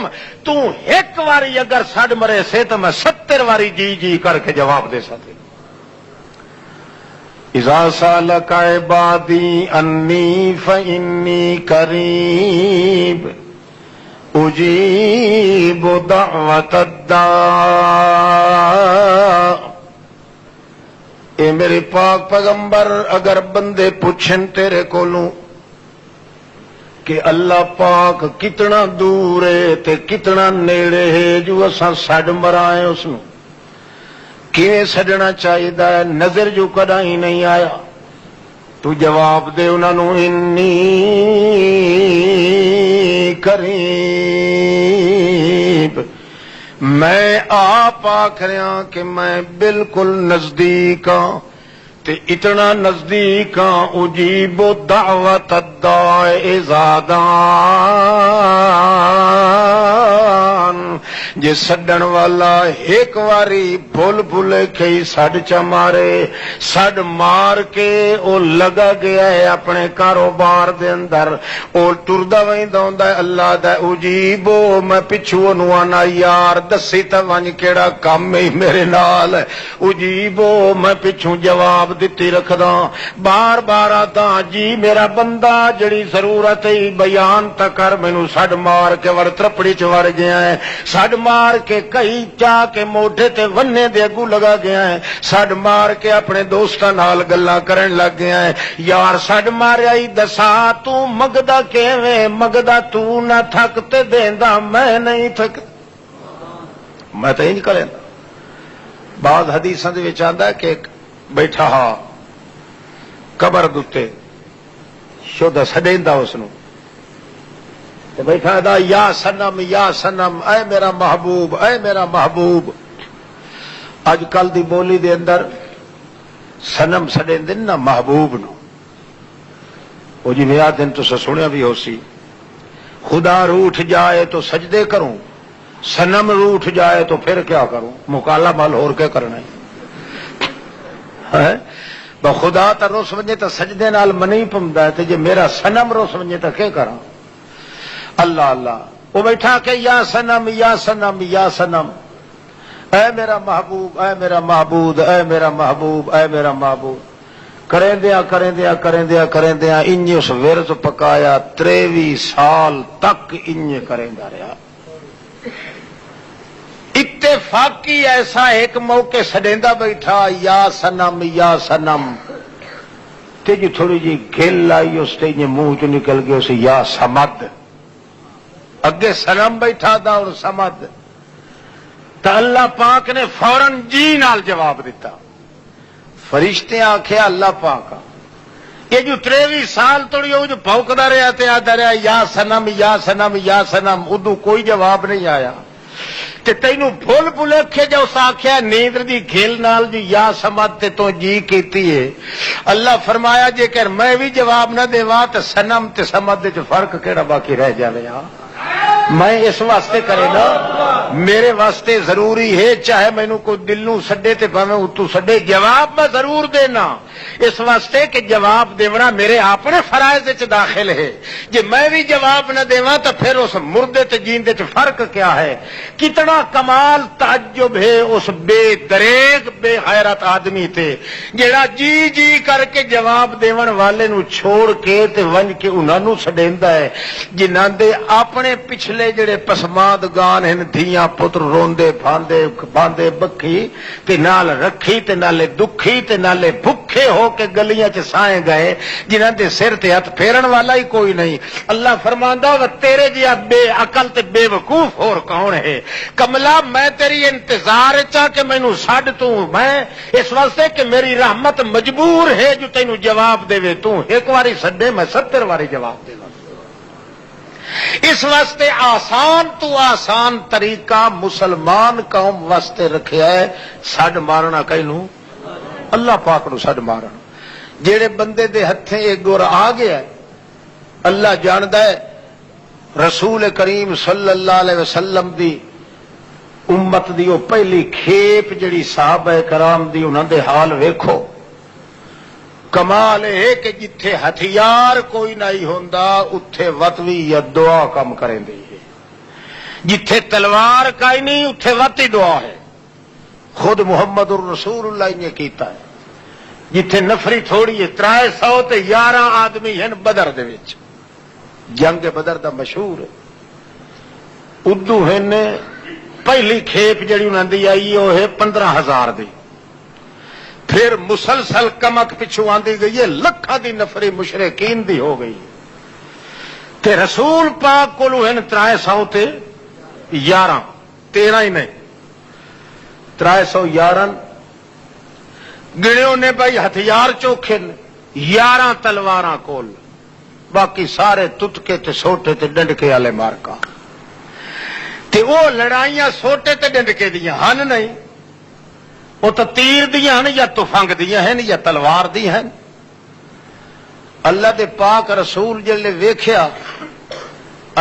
تو ایک واری اگر سڈ مرے سے تو میں 70 واری جی جی کر کے جواب دے سکے۔ اذا سالک عبادی انی فانی قریب اجیب دعوت الداع، اے میرے پاک پیغمبر اگر بندے پوچھن تیرے کولوں کہ اللہ پاک کتنا دور ہے تے کتنا نیڑے ہے جو اساں سڈ مرائے اس نو کیویں سڈنا چاہیے، نظر جو کدا ہی نہیں آیا، تو جواب دے انہاں نو انی قریب، میں آپ آکھ رہا کہ میں بالکل نزدیک ہاں تے اتنا نزدیک ہاں، اجیب دعوت الداع اذا دعان، جے سڈن والا ایک واری بھول بھولے کھئی سڈ چا مارے، سڈ مار کے او لگا گیا ہے اپنے کاروبار دے اندر، او ٹردا ویندا ہوندا ہے اللہ دا اجیبو، میں پچھو اونوں آنا یار دسی تے ونج کیڑا کم ہے میرے نال، اجیبو میں پچھوں جواب دتی رکھدا، بار بار آتا جی میرا بندہ جڑی ضرورت ہے بیان تا کر، مینوں سڈ مار کے وڑ ترپڑی چ وڑ گیا ہے، سڈ مار کے کئی چاہ کے موٹے تے ونے دے اگو لگا گیا ہے، سڈ مار کے اپنے دوستاں نال گلاں کرن لگ گیا ہے، یار سڈ ماریا ہی دسا تو مگدا کیویں، مگدا تو نہ تھک تے دیندا میں نہیں تھک، میں تو انج کریں۔ بعض حدیثاں دے وچ آندا ہے کہ بیٹھا ہا قبر دتے شودا سڈیندا اس نو تے بیٹھا دا یا سنم یا سنم، اے میرا محبوب اے میرا محبوب۔ اج کل دی بولی دے اندر سنم سڈیندے نا محبوب نو، وہ جی میرا دن تو سنیا بھی ہو سی، خدا روٹھ جائے تو سجدے کروں، سنم روٹھ جائے تو پھر کیا کروں، مکالا مال ہور کے کرنا ہے، خدا تا رو سمجھے تو سجدے نال منی پمدا ہے، تے جے میرا سنم رو سمجھے تو کیا کراں؟ اللہ اللہ، وہ بیٹھا کہ یا سنم یا سنم یا سنم، اے میرا محبوب اے میرا معبود اے میرا محبوب اے میرا معبود، کریں دیا کریں دیا کریں دیا کریں دیا، انج اس ورد پکایا 23 سال تک انج کریں دا رہا۔ اتفاقی ایسا ایک موقع سڈیندا بیٹھا یا سنم یا سنم، تے جی تھوڑی جی گل آئی اس تے منہ چ نکل گیا اس یا سمد، اگے سنم بیٹھا دا اور سمد، تو اللہ پاک نے فوراً جی نال جواب دیتا۔ فرشتے آخیا اللہ پاک یہ جو 23 سال توڑی ہو جو پھونکدا رہا تے آدا رہا یا سنم یا سنم یا سنم، ادو کوئی جواب نہیں آیا، تے تینوں بھول بھلکھے جو اس آخیا نیندر دی گھل نال جو یا سمد تے تو جی کیتی ہے، اللہ فرمایا جے کہ میں بھی جواب نہ دیوا تے سنم تے سمد وچ فرق کیڑا باقی رہ جاوے؟ میں اس واسطے کرے نا، میرے واسطے ضروری ہے چاہے مینوں کوئی دل نو سڈے تے بھاویں اتو سڈے، جواب میں ضرور دینا، اس واسطے کہ جواب دینا میرے اپنے فرائض وچ داخل ہے، جے میں بھی جواب نہ دیواں تو پھر اس مردے تے جیندے وچ فرق کیا ہے؟ کتنا کمال تعجب ہے اس بے دریغ بے غیرت آدمی تے جیڑا جی جی کر کے جواب دیون والے نو چھوڑ کے تے ونج کے انہاں نو سڈیندا ہے، جنہاں دے اپنے پچھلے جڑے پسماندگان ہیں، دھیاں پتر روندے باندے بکھی تے نال رکھی تے نالے دکھی تے نالے بھکھے ہو کے گلیاں چ سائیں گئے، جنہاں دے سر تے ہاتھ پھیرن والا ہی کوئی نہیں۔ اللہ فرماندا و تیرے جیا بے عقل تے بے وقوف اور کون ہے؟ کملا میں تیری انتظار چاہ کے مینوں چھڈ تو، میں اس واسطے کہ میری رحمت مجبور ہے جو تینوں جواب دے، تو ایک واری سڈے میں 70 واری جواب دے۔ اس واسطے آسان تو آسان طریقہ مسلمان قوم واسطے رکھیا ہے، سڈ مارنا کینوں؟ اللہ پاک نو سڈ مارنا۔ جیڑے بندے دے ہتھیں ایک گور آ گیا ہے، اللہ جاندا ہے، رسول کریم صلی اللہ علیہ وسلم دی امت دی وہ پہلی کھیپ جڑی صحابہ کرام دی انہاں دے حال ویکھو، کمال ہے کہ جتھے ہتھیار کوئی نہیں ہوندا اتھے وطوی یا دعا کم کریں دی ہے، جتھے تلوار کائی نہیں اتھے وطی دعا ہے، خود محمد الرسول اللہ نے کیتا ہے۔ جتھے نفری تھوڑی ہے 311 آدمی ہیں بدر دے وچ، جنگ بدر دا مشہور ہے، ادو ہیں پہلی کھیپ جڑی انہاں دی آئی وہ ہے 15,000 دی، پھر مسلسل کمک پچھو آندی گئی ہے، لکھاں دی نفری مشرکین دی ہو گئی، تے رسول پاک کولو ہیں 311 13 ہی نہیں 311 گنیوں نے بھائی ہتھیار چوکھے 11 تلواراں کول، باقی سارے تتکے تے سوٹے تے ڈنڈکے والے مارکا، تے وہ لڑائیاں سوٹے تے ڈنڈکے دیاں ہن نہیں، وہ تو تیر دیاں ہیں یا تفنگ دیاں ہیں یا تلوار دی ہیں۔ اللہ دے پاک رسول جلے ویکھیا،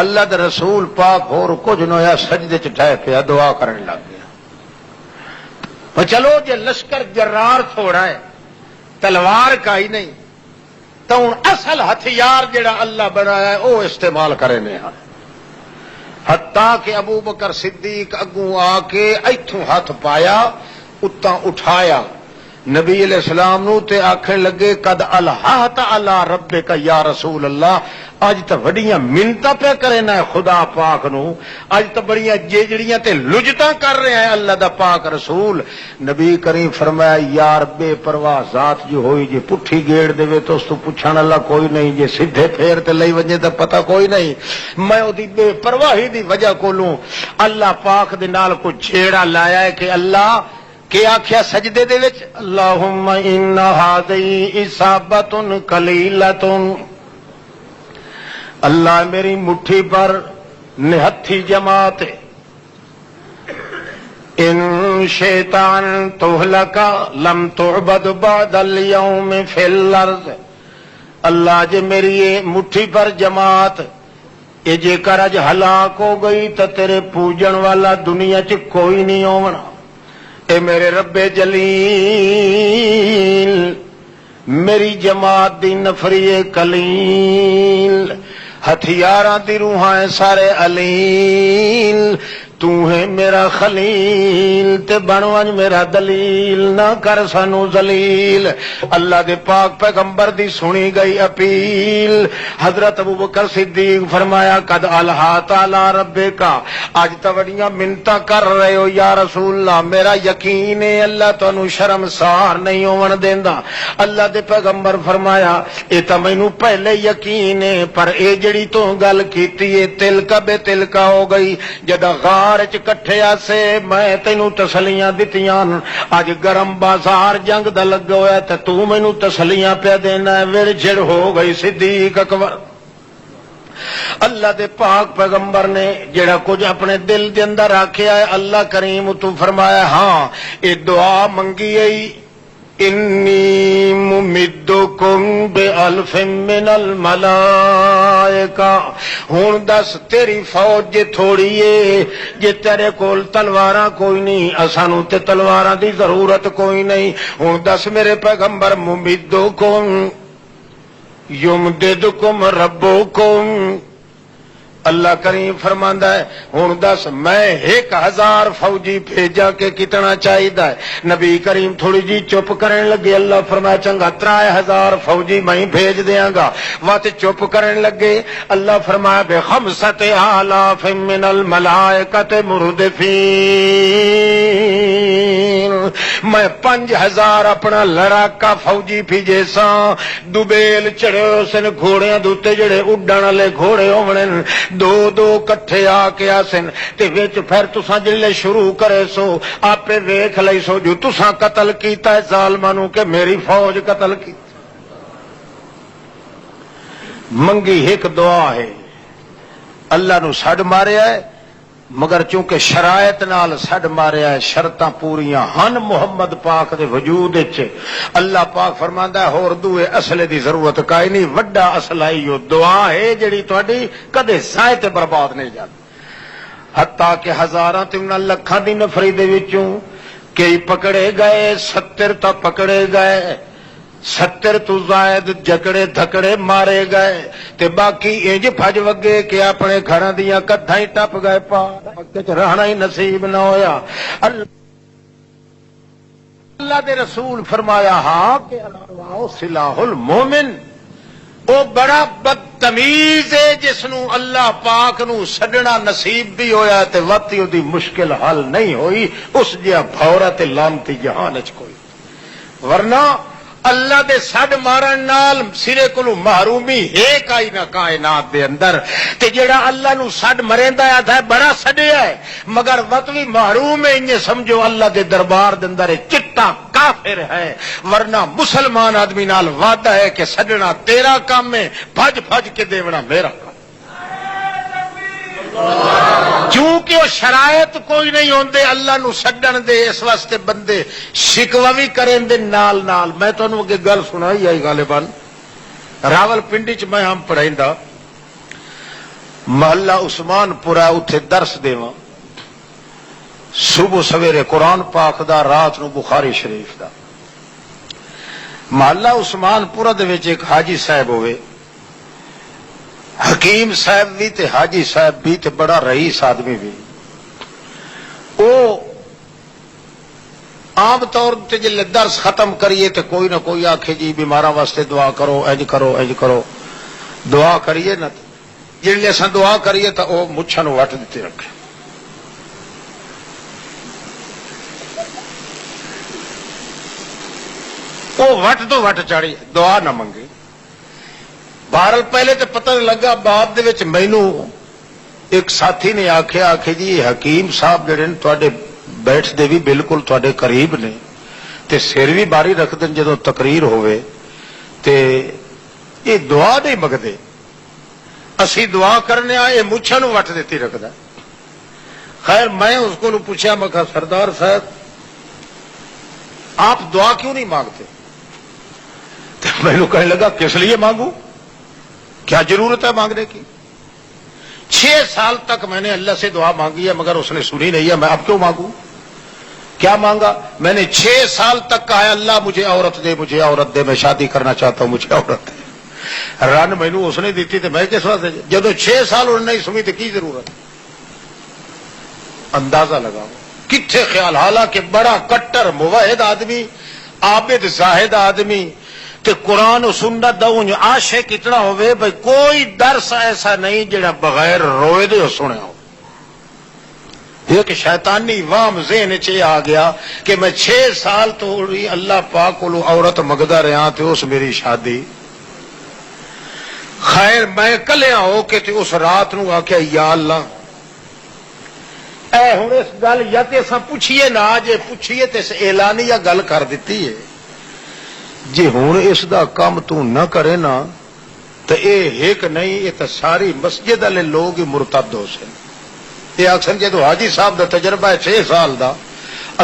اللہ دے رسول پاک ہور کچھ نہ ہویا، سجدے چ ڈھے پیا دعا کرن لگ گیا۔ چلو جے لشکر جرار تھوڑا ہے، تلوار کا ہی نہیں، تو ہوں اصل ہتھیار جڑا اللہ بنایا ہے وہ استعمال کرنے ہیں، حتیٰ کہ ابو بکر صدیق اگوں آ کے ایتھوں ہاتھ پایا، اتاں اٹھایا نبی علیہ السلام نو تے آکھن لگے قد الہت علی ربک یا رسول اللہ، اج تو وڈیاں منتاں پہ کرے نا خدا پاک نو، اج تو بڑیاں جیجڑیاں تے لجتاں کر رہے ہیں اللہ دا پاک رسول۔ نبی کریم فرمایا یار بے پرواہ ذات جو ہوئی جی پٹھی گیڑ دے تو اس تو پوچھن اللہ کوئی نہیں، جے سیدھے پھیر تے لئی وجے تے پتہ کوئی نہیں۔ میں او دی بے پرواہی دی وجہ کولوں اللہ پاک دے نال کوئی چھیڑا لایا ہے کہ اللہ کہ آخیا سجدے دے وچ اللہم ان ہذی اصابۃ قلیلۃ، اللہ میری مٹھی پر نہتھی جماعت ان شیطان تہلک لم تعبد بعد اليوم فی الارض، اللہ جے میری یہ مٹھی پر جماعت یہ جے کر اج ہلاک ہو گئی تو تیرے پوجن والا دنیا چ کوئی نہیں ہونا۔ اے میرے رب جلیل میری جماعت دی نفری کلیل، ہتھیاراں دی روحاں سارے علیل، تو ہے میرا خلیل تے بنوان میرا دلیل، نہ کر سانو ذلیل۔ اللہ دے پاک پیغمبر دی سنی گئی اپیل۔ حضرت ابوبکر صدیق فرمایا قد الہا تعالی ربکا، آج توڑیاں منتاں کر رہے ہو یا رسول اللہ، میرا یقین ہے اللہ تانوں شرمسار نہیں ہون دیندا۔ اللہ دے پیغمبر فرمایا اے تا مینوں پہلے یقین ہے، پر اے جڑی تو گل کیتی ہے تلکا بے تلکا ہو گئی، جدا غار کٹھے آسے میں تینوں تسلیاں دتیاں، اج گرم بازار جنگ دا لگا ہوا تے تو مینوں تسلیاں پیا دینا ہے، وڑ جڑ ہو گئی صدیق اکبر۔ اللہ دے پاک پیغمبر نے جڑا کچھ اپنے دل دے اندر رکھیا ہے اللہ کریم تو فرمایا ہاں اے دعا منگی ہے انی ممدکم بألف من الملائکہ، ہون دس تیری فوج جے تھوڑی ہے، جے تیرے کول تلواراں کوئی نہیں، اسانوں تے تلواراں دی ضرورت کوئی نہیں، ہون دس میرے پیغمبر ممدکم یمددکم ربکم، اللہ کریم فرماندا ہے ہن دس میں 1000 فوجی بھیجا کے کتنا چاہیدا ہے؟ نبی کریم تھوڑی جی چپ کرن لگے، اللہ فرمایا چنگا 3000 فوجی میں بھیج دیاں گا، وات چپ کرن لگے اللہ فرمایا ب5000 من الملائکۃ مردفین، میں 5000 اپنا لڑاکا فوجی بھیجے ساں، دوبیل چڑھے سن گھوڑیاں دوتے جڑے اڈن والے گھوڑے ہونے دو دو کٹھے آ کے آسن تے وچ پھر تساں جلے شروع کرے سو آپے ویکھ لئی سو جو تساں قتل کیتا ہے ظالماں نو کہ میری فوج قتل کی۔ منگی ایک دعا ہے اللہ نو سڈ ماریا ہے، مگر چونکہ شرائط نال سڈ ماریا ہے، شرطاں پوریاں ہن محمد پاک دے وجود وچ، اللہ پاک فرماندا ہے ہور دوے اصلے دی ضرورت کائیں نہیں، وڈا اصلہ ہی دعا ہے جڑی تہاڈی کدے ضائع تے برباد نہیں جاندی۔ حتیٰ کہ ہزاراں تے لکھاں دی نفری دے وچوں کئی پکڑے گئے، 70 تا پکڑے گئے، 70 تو زائد جکڑے دھکڑے مارے گئے تے باقی انج بھج وگے کہ اپنے گھراں دیاں کدھاں ہی ٹپ گئے، مکے چ رہنا ہی نصیب نہ ہویا۔ اللہ دے رسول فرمایا ہاں کہ الانواع سلاح المومن، وہ بڑا بدتمیز ہے جس نو اللہ پاک نو سڈنا نصیب بھی ہویا تے وقتی دی مشکل حل نہیں ہوئی، اس جہا بھورا تے لانتی جہان وچ کوئی، ورنہ اللہ دے سڈ مارن نال سرے کولو محرومی ہے کائی نہ کائنات دے اندر، تے جڑا اللہ نو سڈ مریندا ہے بڑا سڈیا ہے مگر وقت بھی محروم ہے، انج سمجھو اللہ دے دربار دے اندر چٹا کافر ہے، ورنہ مسلمان آدمی نال وعدہ ہے کہ سڈنا تیرا کام ہے، بھج بھج کے دیونا میرا کام، چونکہ وہ شرائط کوئی نہیں ہوندے اللہ نو سڈن دے، اس واسطے بندے شکوہ بھی کریں دے نال نال۔ میں تانوں اگے گل سنائی آئی غالباً راول پنڈی چ میں ہم پڑھائندا محلہ عثمان پورا اتھے درس دیواں، صبح سویرے قرآن پاک دا، رات نو بخاری شریف دا۔ محلہ عثمان پورا دے وچ ایک حاجی صاحب ہوئے، حکیم صاحب بھی تے حاجی صاحب بھی تے بڑا رئیس آدمی بھی، وہ عام طور تے جلے درس ختم کریے تے کوئی نہ کوئی آکھے جی بیماراں واسطے دعا کرو، انج کرو انج کرو، دعا کریے نا جی اصا دعا کریے تو وہ مچھاں وٹ دیتے رکھے. وہ وٹ تو وٹ چاڑی دعا نہ منگے. بہرحال پہلے تو پتہ نہیں لگا. بعد دے مینو ایک ساتھی نے آخیا جی حکیم صاحب جڑے تے بیٹھتے بھی بالکل تے قریب نے تے سر بھی باری رکھ دیں جدو تقریر ہوئے تے یہ دعا نہیں منگتے. اسی دعا کرنے یہ مچھاں وٹ دیتی رکھتا. خیر میں اس کو پوچھا میں کہا سردار صاحب آپ دعا کیوں نہیں مانگتے؟ تو میں نے کہنے لگا کس لیے مانگوں، کیا ضرورت ہے مانگنے کی؟ 6 سال تک میں نے اللہ سے دعا مانگی ہے مگر اس نے سنی نہیں ہے. میں اب کیوں مانگوں؟ کیا مانگا؟ میں نے 6 سال تک کہا ہے اللہ مجھے عورت دے، مجھے عورت دے، میں شادی کرنا چاہتا ہوں، مجھے عورت دے. رن مینو اس نے دیتی تو میں کس واسطے؟ جدو 6 سال انہوں نے نہیں سنی تو کی ضرورت؟ اندازہ لگاؤ کتنے خیال. حالانکہ بڑا کٹر موحد آدمی، عابد زاہد آدمی تے قرآن و سنت دا عاشق اتنا ہوئے بھائی کوئی درس ایسا نہیں جڑا بغیر روئے دے سنے ہو. ایک شیطانی وام ذہن چ آ گیا کہ میں 6 سال تو اللہ پاک کو عورت منگدا رہا تے اس میری شادی. خیر میں کلیا ہو کے تے اس رات نو آخیا یا اللہ اے ہوں اس گل یا تے اساں پوچھیے نہ جے پوچھیے تے اعلانیہ گل کر دیتی ہے جی ہوں اس دا کام تو نہ کرے نا تو اے ایک نہیں یہ تو ساری مسجد والے لوگ ہی مرتد ہو سن. یہ اکثر جدو حاجی صاحب دا تجربہ ہے 6 سال دا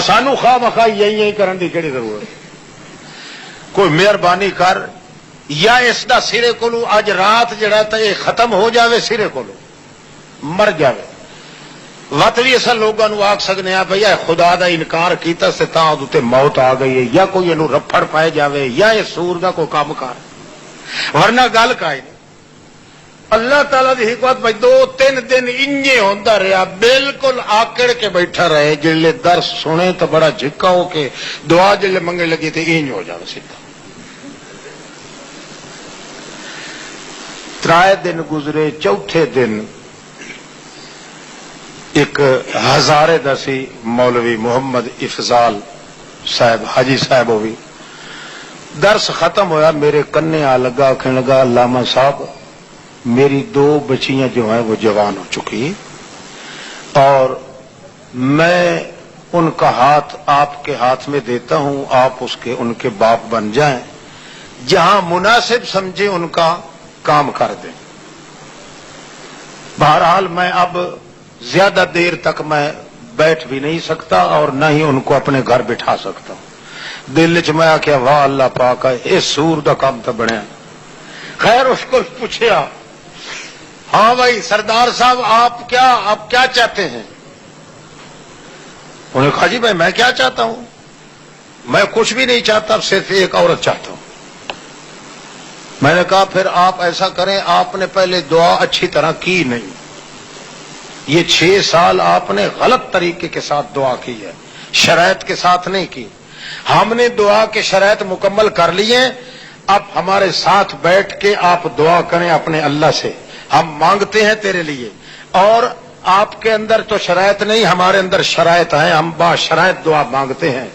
سانو خواہ مخواہ یہی کرن دی کہڑی ضرورت؟ کوئی مہربانی کر یا اس دا سرے کولو اج رات جڑا تا یہ ختم ہو جاوے، سرے کولو مر جاوے. وت بھی اصل لوگوں آخ سکنے ہیں بھائی خدا دا انکار کیتا سے تاں تے موت آ گئی ہے یا کوئی انہوں رفڑ پائے جاوے یا یہ سور دا کوئی کام کر، ورنہ گل کائی نہیں. اللہ تعالیٰ دی حکمت بھائی 2-3 دن انجے ہوندا رہا بالکل آکڑ کے بیٹھا رہے. جلے درس سنے تو بڑا جھکا ہو کے دعا جلے منگنے لگی تے انج ہو جاوے سیدھا. 3 دن گزرے. چوتھے دن ایک ہزارے دسی مولوی محمد افضال صاحب حاجی صاحب ہوئی درس ختم ہویا میرے کنے آ لگا کہنے لگا علامہ صاحب میری 2 بچیاں جو ہیں وہ جوان ہو چکی اور میں ان کا ہاتھ آپ کے ہاتھ میں دیتا ہوں، آپ ان کے باپ بن جائیں، جہاں مناسب سمجھے ان کا کام کر دیں. بہرحال میں اب زیادہ دیر تک میں بیٹھ بھی نہیں سکتا اور نہ ہی ان کو اپنے گھر بٹھا سکتا ہوں. دل چ میں آخیا واہ اللہ پاک اس سور دا کام تو بنیا. خیر اس کو پوچھا ہاں بھائی سردار صاحب آپ کیا چاہتے ہیں؟ انہوں نے کہا جی بھائی میں کیا چاہتا ہوں، میں کچھ بھی نہیں چاہتا، صرف ایک عورت چاہتا ہوں. میں نے کہا پھر آپ ایسا کریں آپ نے پہلے دعا اچھی طرح کی نہیں، یہ 6 سال آپ نے غلط طریقے کے ساتھ دعا کی ہے، شرائط کے ساتھ نہیں کی. ہم نے دعا کے شرائط مکمل کر لیے، اب ہمارے ساتھ بیٹھ کے آپ دعا کریں اپنے اللہ سے، ہم مانگتے ہیں تیرے لیے. اور آپ کے اندر تو شرائط نہیں، ہمارے اندر شرائط ہیں، ہم با شرائط دعا مانگتے ہیں.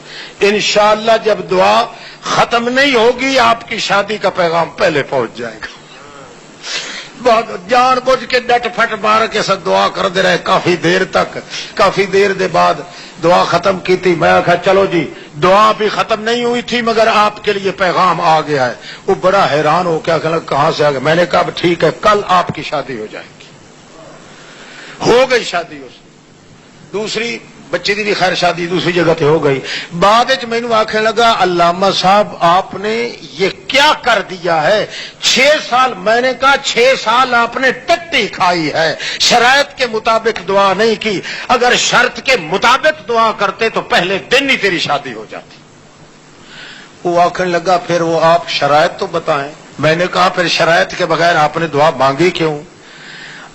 انشاءاللہ جب دعا ختم نہیں ہوگی آپ کی شادی کا پیغام پہلے پہنچ جائے گا. جان بوجھ کے ڈٹ پھٹ مار کے ساتھ دعا کر دے رہے کافی دیر تک. کافی دیر دے بعد دعا ختم کی تھی. میں کہا چلو جی دعا بھی ختم نہیں ہوئی تھی مگر آپ کے لیے پیغام آ گیا ہے. وہ بڑا حیران ہو کیا کہ کہاں سے آ گیا. میں نے کہا ٹھیک ہے کل آپ کی شادی ہو جائے گی. ہو گئی شادی. اس دوسری بچی دی بھی خیر شادی دوسری جگہ تے ہو گئی. بعد مینو آخنے لگا علامہ صاحب آپ نے یہ کیا کر دیا ہے؟ 6 سال. میں نے کہا 6 سال آپ نے ٹٹی کھائی ہے، شرائط کے مطابق دعا نہیں کی. اگر شرط کے مطابق دعا کرتے تو پہلے دن ہی تیری شادی ہو جاتی. وہ آخنے لگا پھر وہ آپ شرائط تو بتائیں. میں نے کہا پھر شرائط کے بغیر آپ نے دعا مانگی کیوں؟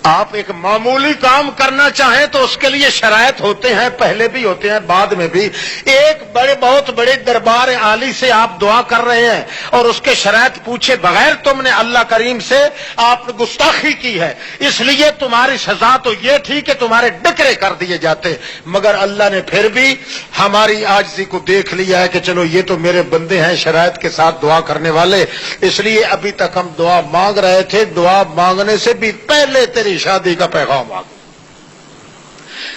آپ ایک معمولی کام کرنا چاہیں تو اس کے لیے شرائط ہوتے ہیں، پہلے بھی ہوتے ہیں بعد میں بھی۔ ایک بہت بڑے دربار عالی سے آپ دعا کر رہے ہیں اور اس کے شرائط پوچھے بغیر تم نے اللہ کریم سے آپ نے گستاخی کی ہے، اس لیے تمہاری سزا تو یہ تھی کہ تمہارے ڈکرے کر دیے جاتے، مگر اللہ نے پھر بھی ہماری عاجزی کو دیکھ لیا ہے کہ چلو یہ تو میرے بندے ہیں شرائط کے ساتھ دعا کرنے والے، اس لیے ابھی تک ہم دعا مانگ رہے تھے، دعا مانگنے سے بھی پہلے تیری شادی کا پیغام آ گیا۔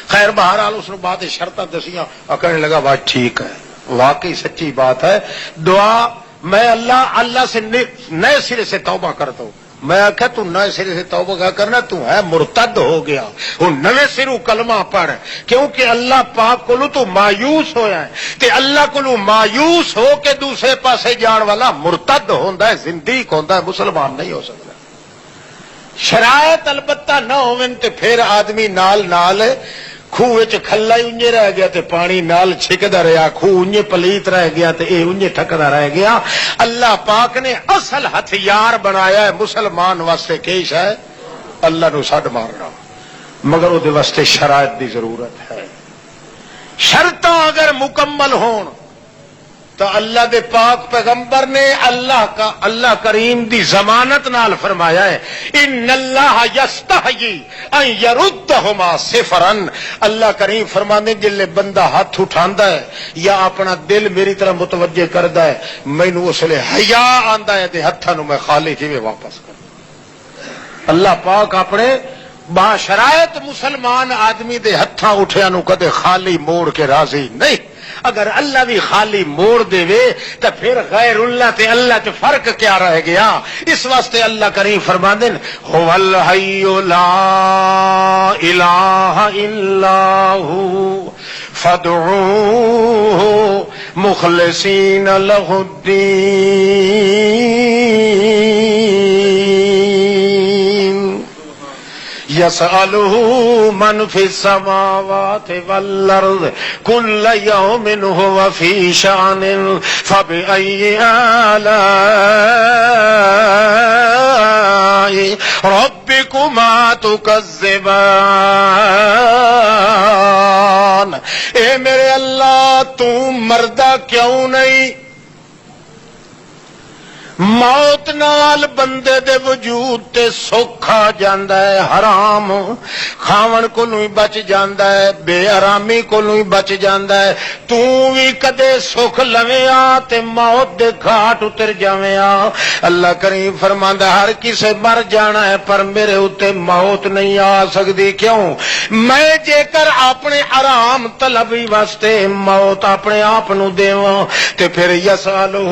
خیر بہرحال اس نے بات شرطیں دسیاں، کہنے لگا بات ٹھیک ہے، واقعی سچی بات ہے، دعا میں اللہ سے نئے سرے سے توبہ کرتا ہوں۔ میں آخیا تو نئے سرے سے توبہ کیا کرنا، تو ہے مرتد ہو گیا، وہ نویں سروں کلمہ پڑھ، کیونکہ اللہ پاک کو تو مایوس ہویا ہے تے اللہ کو مایوس ہو کے دوسرے پاسے جان والا مرتد ہوندا ہے، زندیق ہوندا ہے، مسلمان نہیں ہو سکتا۔ شرائط البتہ نہ ہوون تے پھر آدمی نال خوہ وچ کھلا ہی انجے رہ گیا تے پانی نال چھکدا رہیا، خوہ انجے پلیت رہ گیا تے اے انجے ٹھکدا رہ گیا۔ اللہ پاک نے اصل ہتھیار بنایا ہے مسلمان واسطے کیش ہے اللہ نو سڈ مارنا، مگر وہ واسطے شرائط دی ضرورت ہے۔ شرطاں اگر مکمل ہون تو اللہ دے پاک پیغمبر نے اللہ کریم دی ضمانت نال فرمایا ہے ان اللہ یستحیی ان یردہما صفرا، اللہ کریم فرمانے جلے بندہ ہاتھ اٹھاندا ہے یا اپنا دل میری طرف متوجہ کردا ہے مینوں اس لئے حیا آندا ہے تے ہتھاں نوں میں خالی کیویں واپس کر۔ اللہ پاک اپنے با شرائط مسلمان آدمی دے ہتھاں اٹھیاں نوں کدے خالی موڑ کے راضی نہیں۔ اگر اللہ بھی خالی موڑ دے وے تو پھر غیر اللہ تے اللہ تے فرق کیا رہ گیا؟ اس واسطے اللہ کریم فرماندے هو الحی لا الہ الا هو فادعوه مخلصین لہ الدین یسألہ من فی السماوات والارض کل یوم هو فی شأن فبأی آلاء ربکما تکذبان۔ اے میرے اللہ تو مردہ کیوں نہیں؟ موت نال بندے دے وجود تے سکھ آ جاندا ہے، حرام کھاون کولوں ہی بچ جاندا ہے، بے آرامی کولوں ہی بچ جاندا ہے، تو بھی کدے سکھ لویں آ تے موت دے گھاٹ اتر جاویں آ۔ اللہ کریم فرماندا ہر کسے مر جانا ہے پر میرے اوتے موت نہیں آ سکدی، کیوں؟ میں جے کر اپنے آرام طلبی واسطے موت اپنے آپ نوں دیواں تے پھر یسالہ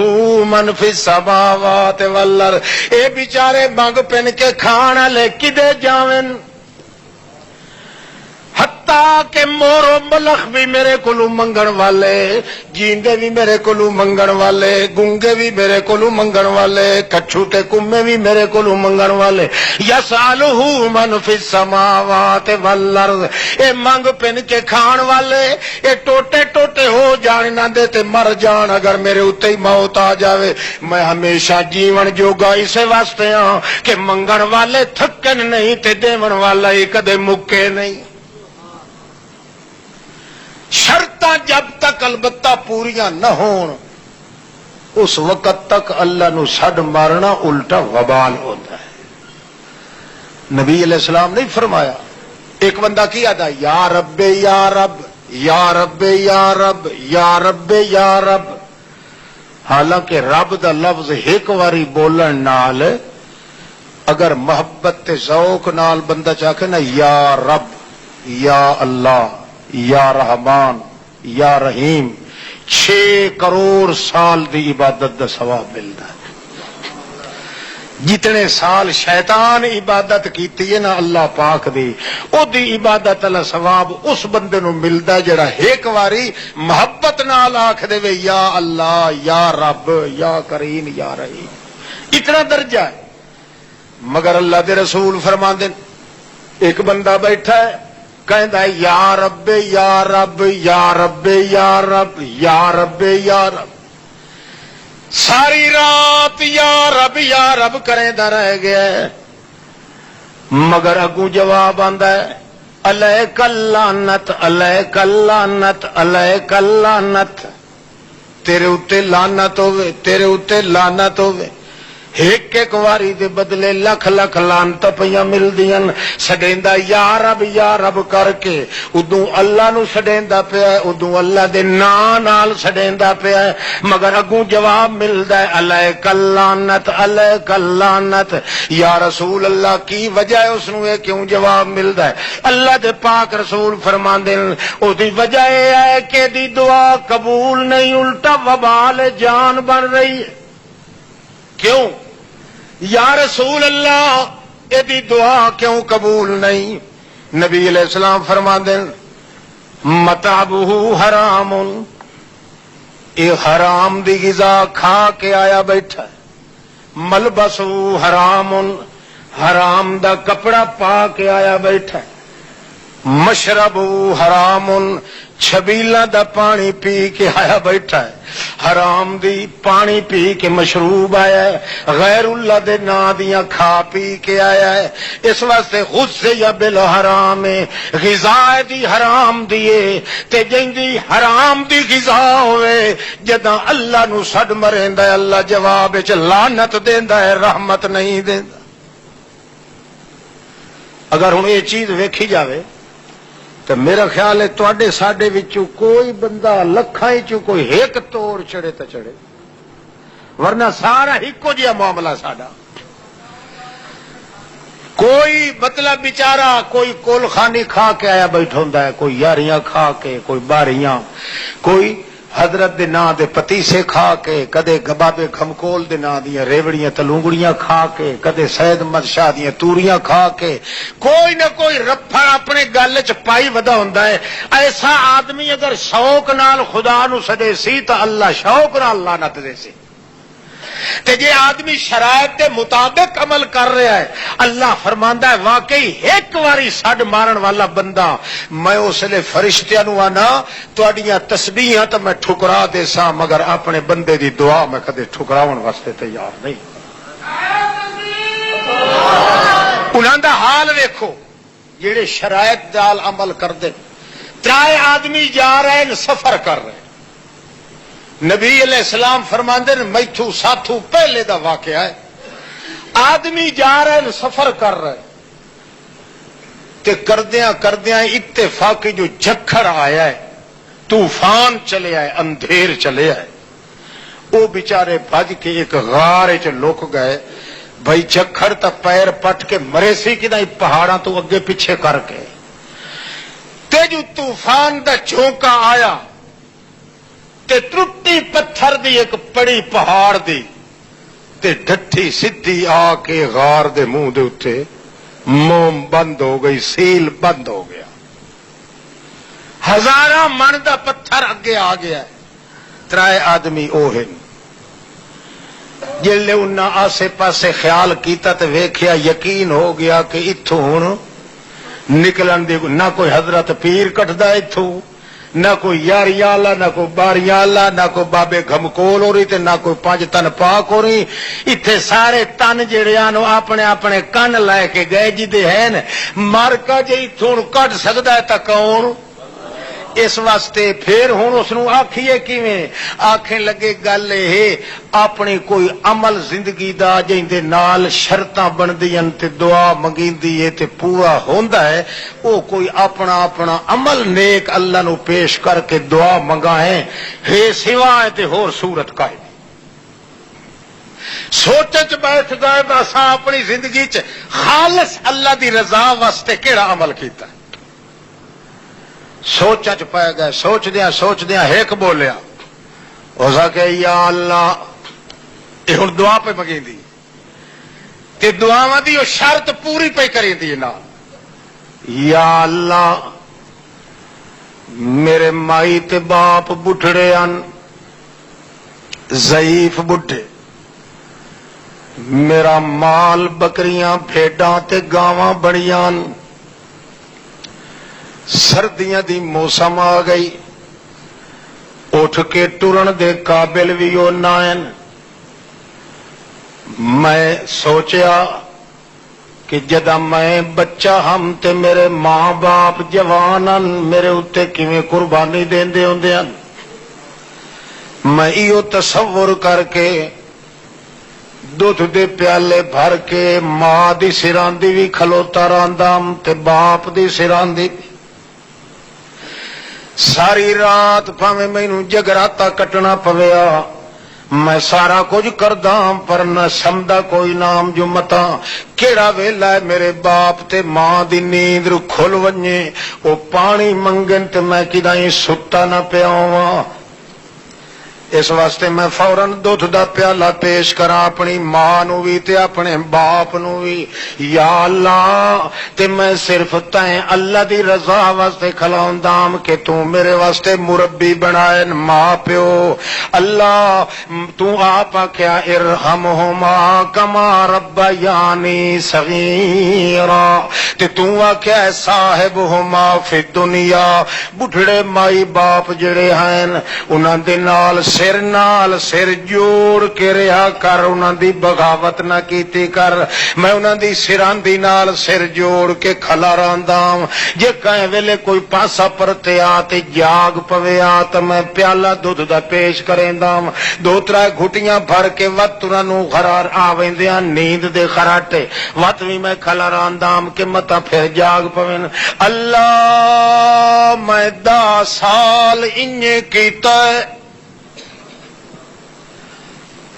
من فی السماء والارض، اے بیچارے منگ پن کے کھان والے کدے جاون؟ حتیٰ کہ مور و ملخ بھی میرے کولو منگن والے، جیندے بھی میرے کولو منگن والے، گونگے بھی میرے کولو منگن والے، کچھو تے کمے بھی میرے کولو منگن والے۔ یسالہ من فی السماوات والارض، اے منگ پن کے کھان والے اے ٹوٹے ٹوٹے ہو جان نہ دے تے مر جان اگر میرے اتے ہی موت آ جاوے، میں ہمیشہ جیون جوگا اسے واسطے ہاں کہ منگن والے تھکن نہیں تے دیون والا ہی کدے مکے نہیں۔ شرطاں جب تک البتہ پوریاں نہ ہون اس وقت تک اللہ نو سڈ مارنا الٹا وبال ہوتا ہے۔ نبی علیہ السلام نہیں فرمایا ایک بندہ کی آتا یا رب یا رب یا رب یا رب یا رب یا رب، حالانکہ رب دا لفظ ایک واری بولن نال اگر محبت تے ذوق نال بندہ چاہے نا یا رب یا اللہ یا رحمان یا رحیم، 6 کروڑ سال دی عبادت دا ثواب ملتا ہے۔ جتنے سال شیطان عبادت کیتی ہے نا اللہ پاک دی، او دی عبادت اللہ ثواب اس بندے نو ملدا جڑا ایک واری محبت نال آکھ دے وے یا اللہ یا رب یا کریم یا رحیم، اتنا درجہ ہے۔ مگر اللہ دے رسول فرماندے ایک بندہ بیٹھا ہے کہندا ہے یا رب یا رب یا رب یا رب یا رب یا رب، ساری رات یا رب کریندا رہ گیا ہے، مگر اگوں جواب آندا ہے علیک اللعنت علیک اللعنت علیک اللعنت، تیرے اتے لعنت ہوے تیرے اتے لعنت ہوے۔ ایک ایک واری دے بدلے لکھ لکھ لعنت پیاں ملدیاں۔ سڈیندا یا رب کر کے ادوں اللہ نو سڈیندا پیا ہے، ادوں اللہ دے ناں نال سڈیندا پیا ہے، مگر اگوں جواب ملدا ہے علیک اللعنت علیک اللعنت۔ یا رسول اللہ کی وجہ ہے اس نو کیوں جواب ملدا ہے؟ اللہ دے پاک رسول فرماندے ہیں او دی وجہ یہ ہے کہ دی دعا قبول نہیں، الٹا وبال جان بن رہی ہے۔ کیوں یا رسول اللہ ایدی دعا کیوں قبول نہیں؟ نبی علیہ السلام فرماندے متعبہ حرام، اے حرام دی غذا کھا کے آیا بیٹھا ہے، ملبسہ حرام، حرام دا کپڑا پا کے آیا بیٹھا ہے، مشرب حرام، چھبیلا دا پانی پی کے آیا بیٹھا ہے، حرام دی پانی پی کے مشروب آیا ہے، غیر اللہ دے نا دیاں کھا پی کے آیا ہے۔ اس واسطے غصے یا بالحرام غذا دی حرام دیے تے جیندی حرام دی غذا ہوئے جداں اللہ نو سڈ مریندا ہے اللہ جواب وچ لعنت دیندا ہے، رحمت نہیں دیندا۔ اگر ہن یہ چیز ویکھی جاوے تو میرا خیال ہے تواڈے ساڈے وچوں کوئی بندہ لکھاں وچوں کوئی ایک توڑ چڑھے تو چڑھے، ورنہ سارا ایکو جہا معاملہ ساڈا۔ کوئی مطلب بیچارہ کوئی کول خانی کھا کے آیا بیٹھا ہوندا ہے، کوئی یاریاں کھا کے، کوئی باریاں، کوئی حضرت دے نا دے پتیسے کھا کے، کدے بابے کھمکول دے نا دیاں ریوڑیاں تلونگڑیاں کھا کے، کدے سید احمد شاہ دیاں توریاں کھا کے، کوئی نہ کوئی رفڑ اپنے گل چ پائی ودا ہوندا ہے۔ ایسا آدمی اگر شوق نال خدا نو سدے سی تو اللہ شوق نال لعنت دے سی، تے جے آدمی شرائط کے مطابق عمل کر رہا ہے اللہ فرماندا ہے واقعی ایک واری سڈ مارن والا بندہ میں اس لیے فرشتیاں نو آنا تہاڈیاں تسبیحاں تو میں ٹھکرا دے سا مگر اپنے بندے دی دعا میں کدے ٹھکراون واسطے تیار نہیں۔ انہاں دا حال ویکھو جڑے شرائط نال عمل کردے۔ ترائے آدمی جا رہے ہیں سفر کر رہے ہیں، نبی علیہ السلام فرماندے نے میتھو ساتھو پہلے دا واقعہ ہے، آدمی جا رہے ہیں سفر کر رہے تے کردیاں کردیاں اتفاقی جو جھکڑ آیا ہے، طوفان چلے آئے، اندھیر چلے آئے، وہ بیچارے بھج کے ایک غار چ لک گئے۔ بھائی جھکڑ تا پیر پٹ کے مرے سی کہ نہیں پہاڑاں تو اگے پیچھے کر کے، تے جو طوفان دا جھونکا آیا تے ٹوٹی پتھر دی ایک پڑی پہاڑ دی تے ڈٹھی سدھی آ کے غار دے منہ دے اتے موم بند ہو گئی، سیل بند ہو گیا، ہزاراں من دا پتھر اگے آ گیا۔ ترائے آدمی اوہن جلے انہاں آسے پاسے خیال کیتا تے ویکھیا یقین ہو گیا کہ اتھوں ہن نکلن دی نہ کوئی حضرت پیر کٹدا اتھوں، نہ کوئی یاریاں والا، نہ کوئی باریاں والا، نہ کوئی بابے گھمکول ہو رہی تے نہ کوئی 5 تن پاک ہو رہی۔ اتنے سارے تن جڑیاں نو اپنے اپنے کن لے کے گئے جدے ہیں مر کا جی اتوں کٹ سکتا ہے تا کون؟ اس واسطے پھر ہوں اس نو آکھیے کیویں؟ آکھیں لگے گل یہ اپنی کوئی عمل زندگی دا جیندے نال شرطاں بندیاں تے دعا منگیندی ہے تے پورا ہوندا ہے، او کوئی اپنا اپنا عمل نیک اللہ نو پیش کر کے دعا منگائیں ہے سوائے تے ہور صورت کائے سوچ چ بیٹھ گئے بس اپنی زندگی چ خالص اللہ دی رضا واسطے کیڑا عمل کیتا ہے۔ سوچ چ پی گئے، سوچدیاں ایک بولیا اس کہ یا اللہ یہ ہوں دعا پہ منگی تے دعاواں دی وہ شرط پوری پہ کری نا، یا اللہ میرے مائی تے باپ بٹھڑے ان ضعیف بڈھے، میرا مال بکریاں بھیڈاں تے گاواں بڑیاں، سردیاں دی موسم آ گئی، اٹھ کے ٹرن دے قابل بھی وہ نہ، میں سوچیا کہ جدا میں بچہ ہم تے میرے ماں باپ جوان میرے اتنے کیویں قربانی دیندے ہوندے ہیں. میں ایو تصور کر کے دودھ دے پیالے بھر کے ماں دی سراندی بھی کھلوتا راندام تے باپ دی سراندی بھی. ساری رات پاویں مینوں جگراتا کٹنا پویا میں سارا کچھ کردا پر نہ سمدا کوئی نام جو متا کیڑا ویلا ہے میرے باپ تے ماں دی نیند کھل ونجے او پانی منگن تے میں کدائیں ستا نہ پیاواں. اس واسطے میں فوراً دودھ دا پیالہ پیش کرا اپنی ماں نو بھی تے اپنے باپ نو بھی. یا اللہ تے میں صرف تائیں اللہ دی رضا واسطے کھلاؤندام کہ تو میرے واسطے مربی بنائے ماں پیو. اللہ تو آپ کیا ارحمہما کما ربیانی صغیرا تے تو کیا صاحبہما فی الدنیا بڈھڑے مائی باپ جڑے ہیں انہاں دے نال سر نال سر جوڑ کے رہا کر انہاں دی بغاوت نہ کیتی کر. میں انہاں دی سراندی نال سر جوڑ کے کھلا رانداں جے کہیں ویلے کوئی پاسا پرتے آ تے جاگ پوے آ تے میں پیالہ دودھ دا پیش کریندا دو ترائے گھٹیاں بھر کے وت انہاں نوں قرار آویندیاں نیند دے خراٹے وت وی میں کھلا رانداں کہ متا پھر جاگ پوین. اللہ میں 10 سال انجے کیتا ہے.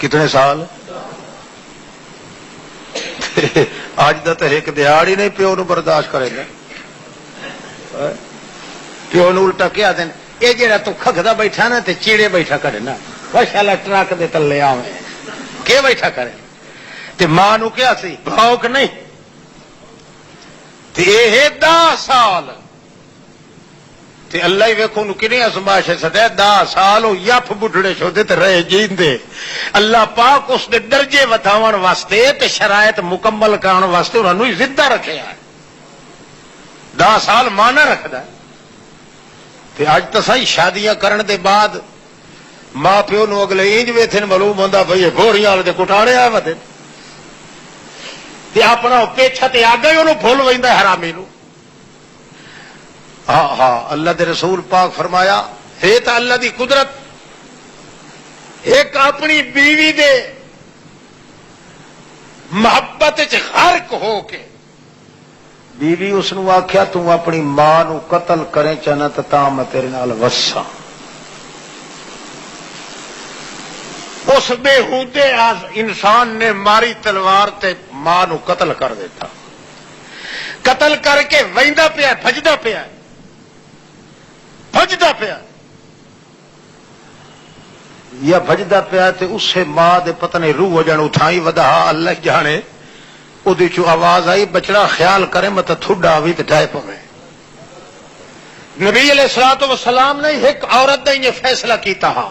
کتنے سال اج دا تے ایک دیہاڑ ہی نہیں پیو نو برداشت کرے گا. پیو نو الٹا کیا دین اے جڑا تو کھگدا بیٹھا نا تے چیڑے بیٹھا کرے نا ماشاءاللہ ٹرک دے تلے آویں کی بیٹھا کرے تے ماں نو کیا سی بھوک نہیں تے اے 10 سال تے اللہ ہی ویکھو نو کنی ازمائش سدے 10 سال او یف بڈھڑے چھوڑے تے رہے جیندے. اللہ پاک اس دے درجے ودھاون واسطے تے شرائط مکمل کرن واسطے انہاں نوں زندہ رکھیا ہے. 10 سال مانا رکھدا ہے تے اج تے صحیح شادیاں کرن دے بعد ماں پیو نو اگلے انج ویتھن معلوم ہوندا بھئی گھوڑیاں والے دے کٹاڑے آ ودے تے اپنا پیچھا تے آ گئے انہوں بھول ویندا حرامی نو. ہاں اللہ دے رسول پاک فرمایا ہے تا اللہ دی قدرت ایک اپنی بیوی دے محبت چ غرق ہو کے بیوی اس نو آکھیا تو اپنی ماں نو قتل کریں چاہنا تا میں تیرے نال وساں. اس بےہودے انسان نے ماری تلوار تے ماں نو قتل کر دیتا. قتل کر کے ویندا پیا بھجدا پیا یا بھجدا پیا تے اسے ماں دے پتہ نہیں روح جان اٹھائی ودا اللہ جانے اودی چو آواز آئی بچڑا خیال کرے مت تھوڑا بھی تے ڈھائے پوے. نبی علیہ الصلوۃ والسلام نے ایک عورت دا یہ فیصلہ کیتا ہا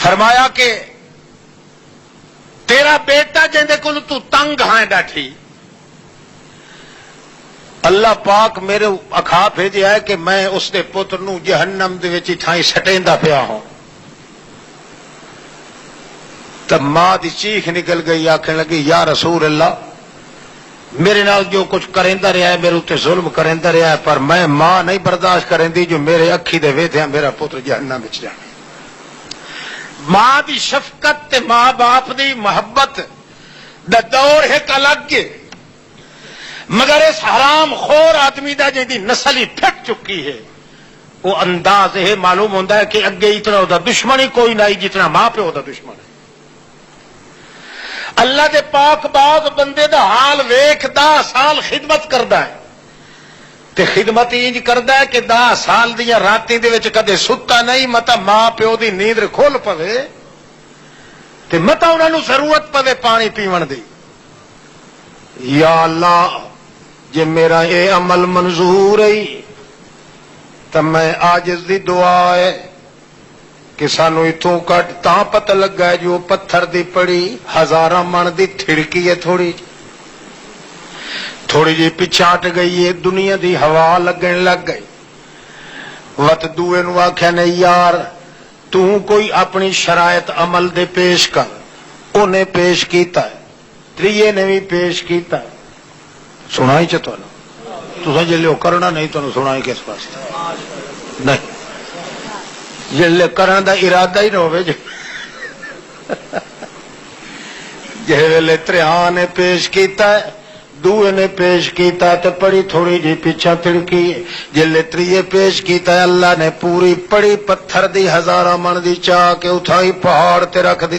فرمایا کہ تیرا بیٹا جندے کول تو تنگ ہاں ڈاٹھی اللہ پاک میرے اکھا بھیجیا ہے کہ میں اس دے پتر نو جہنم دے وچ ٹھائی سٹیندا پیا ہوں. تب ماں دی چیخ نکل گئی آکھنے لگی یا رسول اللہ میرے نال جو کچھ کریندا رہا ہے میرے تے ظلم کریندا رہا ہے پر میں ماں نہیں برداشت کریندی جو میرے اکھی دے ویدھیاں میرا پتر جہنم وچ جاوے. ماں دی شفقت تے ماں باپ دی محبت دا دور ایک الگ ہے مگر اس حرام خور آدمی دا جن دی نسل ہی پھٹ چکی ہے وہ انداز یہ معلوم ہوتا ہے کہ اگے اتنا دا دشمن ہی کوئی نہیں جتنا ماں پیو دا دشمن ہے. اللہ دے پاک باز بندے دا حال ویکھ 10 سال خدمت کردا ہے تے خدمت انج کردا ہے کہ 10 سال دیا راتیں دے وچ کدے ستا نہیں متا ماں پیو دی نیند کھول پوے تے متا انہاں نوں ضرورت پوے پانی پیون دی. یا اللہ جے میرا اے عمل منظور ہے تو میں عاجز دی دعا ہے کہ سانو اتوں کٹ تاں پتہ لگا ہے جو پتھر دی پڑی 1000 من دی تھڑکی ہے تھوڑی جی پچھاٹ گئی ہے دنیا دی ہوا لگن لگ گئی. وت دوے نو آکھیا نے یار تو کوئی اپنی شرائط عمل دے پیش کر انہیں پیش کیتا ہے تریے نے بھی پیش کیتا سنا ہی چاہتا تسا جلے وہ کرنا نہیں تو سنا ہی کس واسطے نہیں جلے کرنے دا ارادہ ہی نہ ہوئے جے ویلے تریہاں نے پیش کیتا ہے دوے نے پیش کیتا ہے تو پڑی تھوڑی جی پیچھا تڑکی جلے تریے پیش کیتا ہے اللہ نے پوری پڑی پتھر دی ہزارہ من دی چاہ کے اٹھائی پہاڑ تے رکھ دی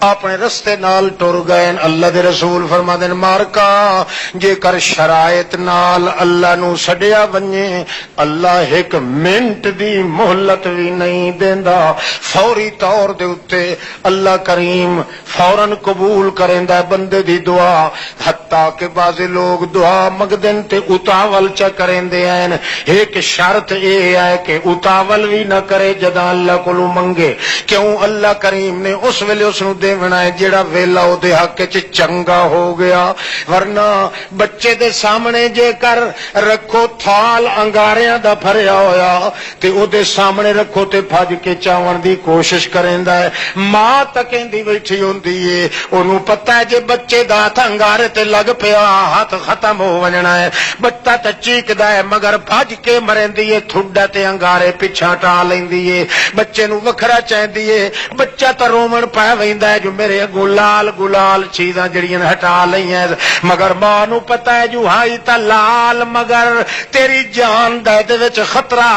اپنے رستے نال ٹر گئے اللہ دے رسول فرما دین مارکا جے کر شرائط نال اللہ نو سڈیا ونجے اللہ ایک منٹ دی مہلت بھی نہیں دیندا فوری طور دے اتے اللہ کریم فوراً قبول کریندا ہے بندے دی دعا حتیٰ کہ بعض لوگ دعا مگدن تے اتاول چا کریندے ہیں ایک شرط اے ہے کہ اتاول بھی نہ کرے جدا اللہ کولو منگے کیوں اللہ کریم نے اس ویلے اس نو بنا ہے جیڑا ویلا او دے حق چ چنگا ہو گیا ورنہ بچے دے سامنے جے کر رکھو تھال انگاریاں دا بھریا ہویا تے او دے سامنے رکھو تے بھج کے چاون دی کوشش کریندا ہے ماں تکیندی بیٹھی ہوندی ہے اونوں پتہ ہے جے بچے دا ہاتھ انگارے تے لگ پیا ہاتھ ختم ہو وجنا ہے بچہ تے چیکدا ہے مگر بھج کے مریندی ہے تھڈا تے انگارے پیچھے ٹا لیندی ہے بچے نو وکھرا چاہندی ہے بچہ تے رومن پے ویندا ہے جو میرے گلال گلال چیزاں جڑیاں ہٹا لئی ہیں مگر ماں نو پتہ ہے جو ہائی تا لال مگر تیری جان دے وچ خطرہ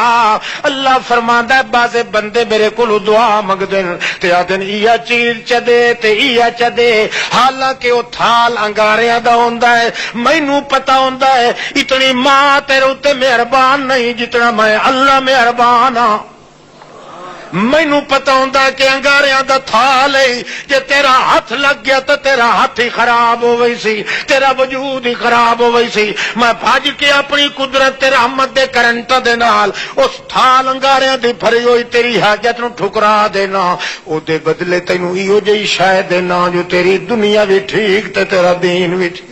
اللہ فرماندا ہے بعض بندے میرے کولو دعا منگدن تے آدن ایا چیز چدے تے ایا چدے حالانکہ او تھال انگاریاں دا ہوندا ہے مینوں پتہ ہوندا ہے اتنی ماں تیرے اوتے مہربان نہیں جتنا میں اللہ مہربان ہاں مینوں پتہ ہوندا کہ انگاریاں دا تھال ہے جے تیرا ہاتھ لگ گیا تو تیرا ہاتھ ہی خراب ہو گئی سی تیرا وجود ہی خراب ہو گئی سی میں بھج کے اپنی قدرت تے رحمت دے کرنٹ دے نال اس تھال انگاریاں دی بھری ہوئی تیری حاجت نو ٹھکرا دینا او دے بدلے تینوں ایہو جہی شے دینا جو تیری دنیا بھی ٹھیک تے تیرا دین بھی ٹھیک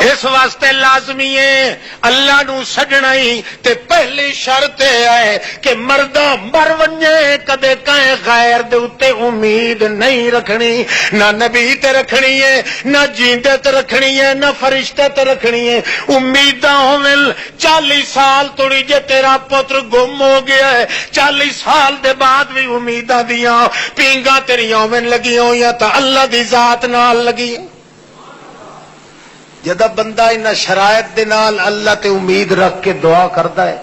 اس واسطے لازمی ہے اللہ نو سجنا ہی تے پہلی شرط ہے کہ مردہ مر ونجے کدے کہیں غیر دے اتے امید نہیں رکھنی نہ نبی تے رکھنی ہے نہ جیندے تے رکھنی ہے نہ فرشتے تے رکھنی ہے امیداں ہوول 40 سال توڑی جے تیرا پتر گم ہو گیا ہے 40 سال دے بعد بھی امیداں دیاں پینگاں تیریاں ہوول لگی ہوئیاں تا اللہ دی ذات نال لگی جدہ بندہ ان شرائط دے نال اللہ تے امید رکھ کے دعا کرتا ہے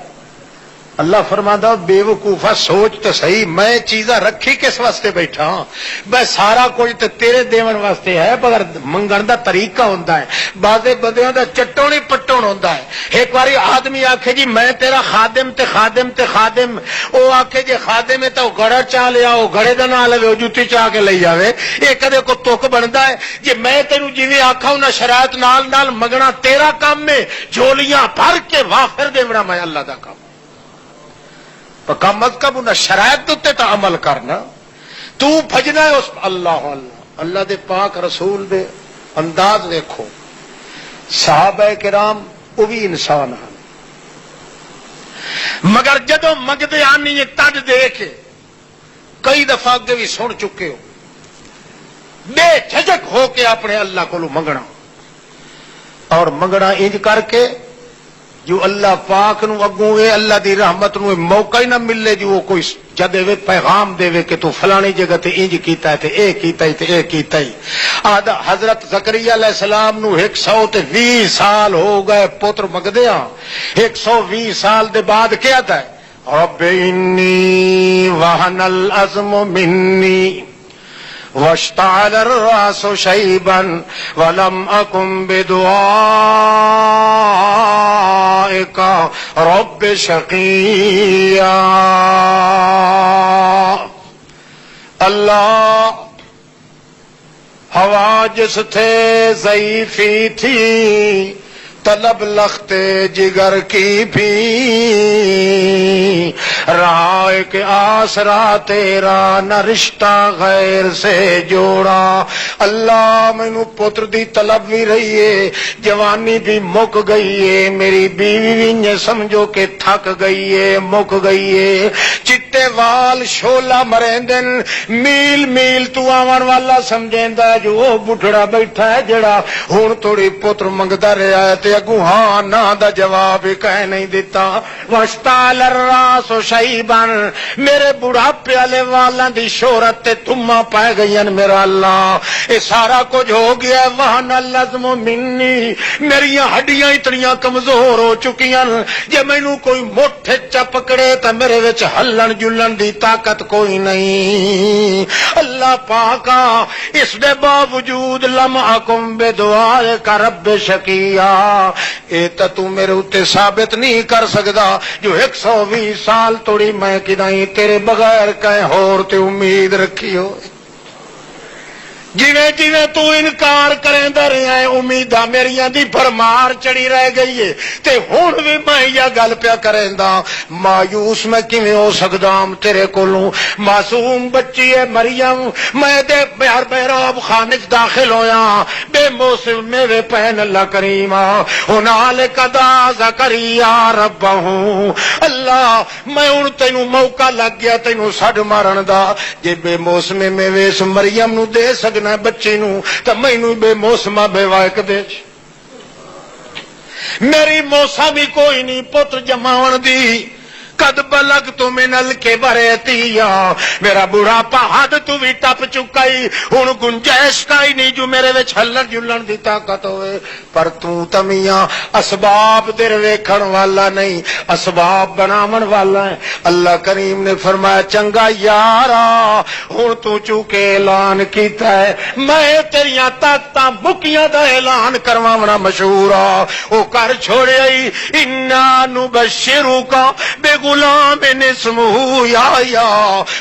اللہ فرماندا بے وقوفا سوچ تو صحیح میں چیزاں رکھی کس واسطے بیٹھا ہاں میں سارا کچھ تے تیرے دیون واسطے ہے مگر منگن دا طریقہ ہوندا ہے بعضے بندیاں دا چٹون ہی پٹون ہوندا ہے ایک باری آدمی آکھے جی میں تیرا خادم تے خادم تے خادم او آکھے جی خادم ہے تو گھڑا چا لیا او گھڑے دا نہ لے جُتی چا کے لئی جاوے اے کدے کو توک بندا ہے جی میں تینوں جویں آکھا انہاں شرائط نال نال منگنا تیرا کام ہے جھولیاں بھر کے وافر دیونا میں اللہ دا کام کم از کم انہیں شرائط تے تو عمل کرنا تو بھجنا ہے اس اللہ اللہ اللہ دے پاک رسول دے انداز دیکھو صحابہ کرام وہ بھی انسان ہیں مگر جدو منگتے آنی تد دے کے کئی دفعہ اگے بھی سن چکے ہو بے جھجک ہو کے اپنے اللہ کو منگنا اور منگنا انج کر کے جو اللہ پاک نو اگوں اے اللہ دی رحمت نو موقع ہی نہ ملے جو وہ کوئی جدے وے پیغام دے وے کہ تو فلانی جگہ تے انج کیتا ہے تے اے کیتا ہے تے اے کیتا ہے حضرت زکریا علیہ السلام نو 120 سال ہو گئے پتر مگدیاں 120 سال دے بعد کیا تھا رب انی وہن العظم منی واشتعل الراس شیبا ولم اکن بدعائک رب شقیا اللہ حواجس تھے ضعیفی تھی طلب لخت جگر کی بھی رہا ایک آسرا تیرا نہ رشتہ غیر سے جوڑا اللہ مینو پتر دی طلب بھی رہی ہے جوانی بھی مک گئی ہے میری بیوی بھی سمجھو کہ تھک گئی ہے مک گئی ہے چٹے تے وال شولا مرندن میل میل تو آون والا سمجھیندا جو وہ بڈھڑا بیٹھا ہے جڑا ہن تھوڑی پتر منگدا رہیا ہے تے اگوں ہاں نہ دا جواب ہی کہہ نہیں دیتا واشتعل الراس شیبا میرے بڑھاپے والے والاں دی شہرت تے تھما پے گئیاں میرا اللہ اے سارا کچھ ہو گیا ہے وہن العظم منی میری ہڈیاں اتنیاں کمزور ہو چکیاں جے مینوں کوئی مٹھ چ پکڑے تے میرے وچ ہلن جلن دی طاقت کوئی نہیں اللہ پاکا اس دے باوجود لم اکم بدعائک رب شقیا اے تے تو میرے اوتے ثابت نہیں کر سکدا جو 120 سال توڑی میں کدائیں تیرے بغیر کہیں ہور تے امید رکھی ہو جویں جویں تو انکار کریندا رہیا ہے امیداں میریاں دی بھرمار چڑی رہ گئی ہے تے ہن وی میں یہ گل پیا کریندا مایوس میں کیویں ہو سکدا تیرے کولوں معصوم بچی ہے مریم میں دے بیار بیراب خانے وچ داخل ہویا بے موسم میوے پہن اللہ کریم ہنالک دعا زکریا ربہ اللہ میں ہن تینوں موقع لگ گیا تینوں سڈ مارن دا جے بے موسم میوے اس مریم نو دے سکنا بچی نو تو مینوں بے موسما بے وائک دے میری موسا بھی کوئی نہیں پتر جماون دی قد بلغت من الکبر عتیا میرا بڑھاپا حد تو بھی ٹپ چکا ہی ہن گنجائش کا ہی نہیں جو میرے وچ ہلن جلن دی طاقت ہوئے پر تو تمیاں اسباب در ویکھن والا نہیں اسباب بناون والا ہے اللہ کریم نے فرمایا چنگا یارا ہن تو چونکہ اعلان کیتا ہے میں تیریاں طاقتاں مکیاں دا اعلان کرواونا مشہور او کر چھوڑیا ہی انا نبشرک بے غلام اسمہ یا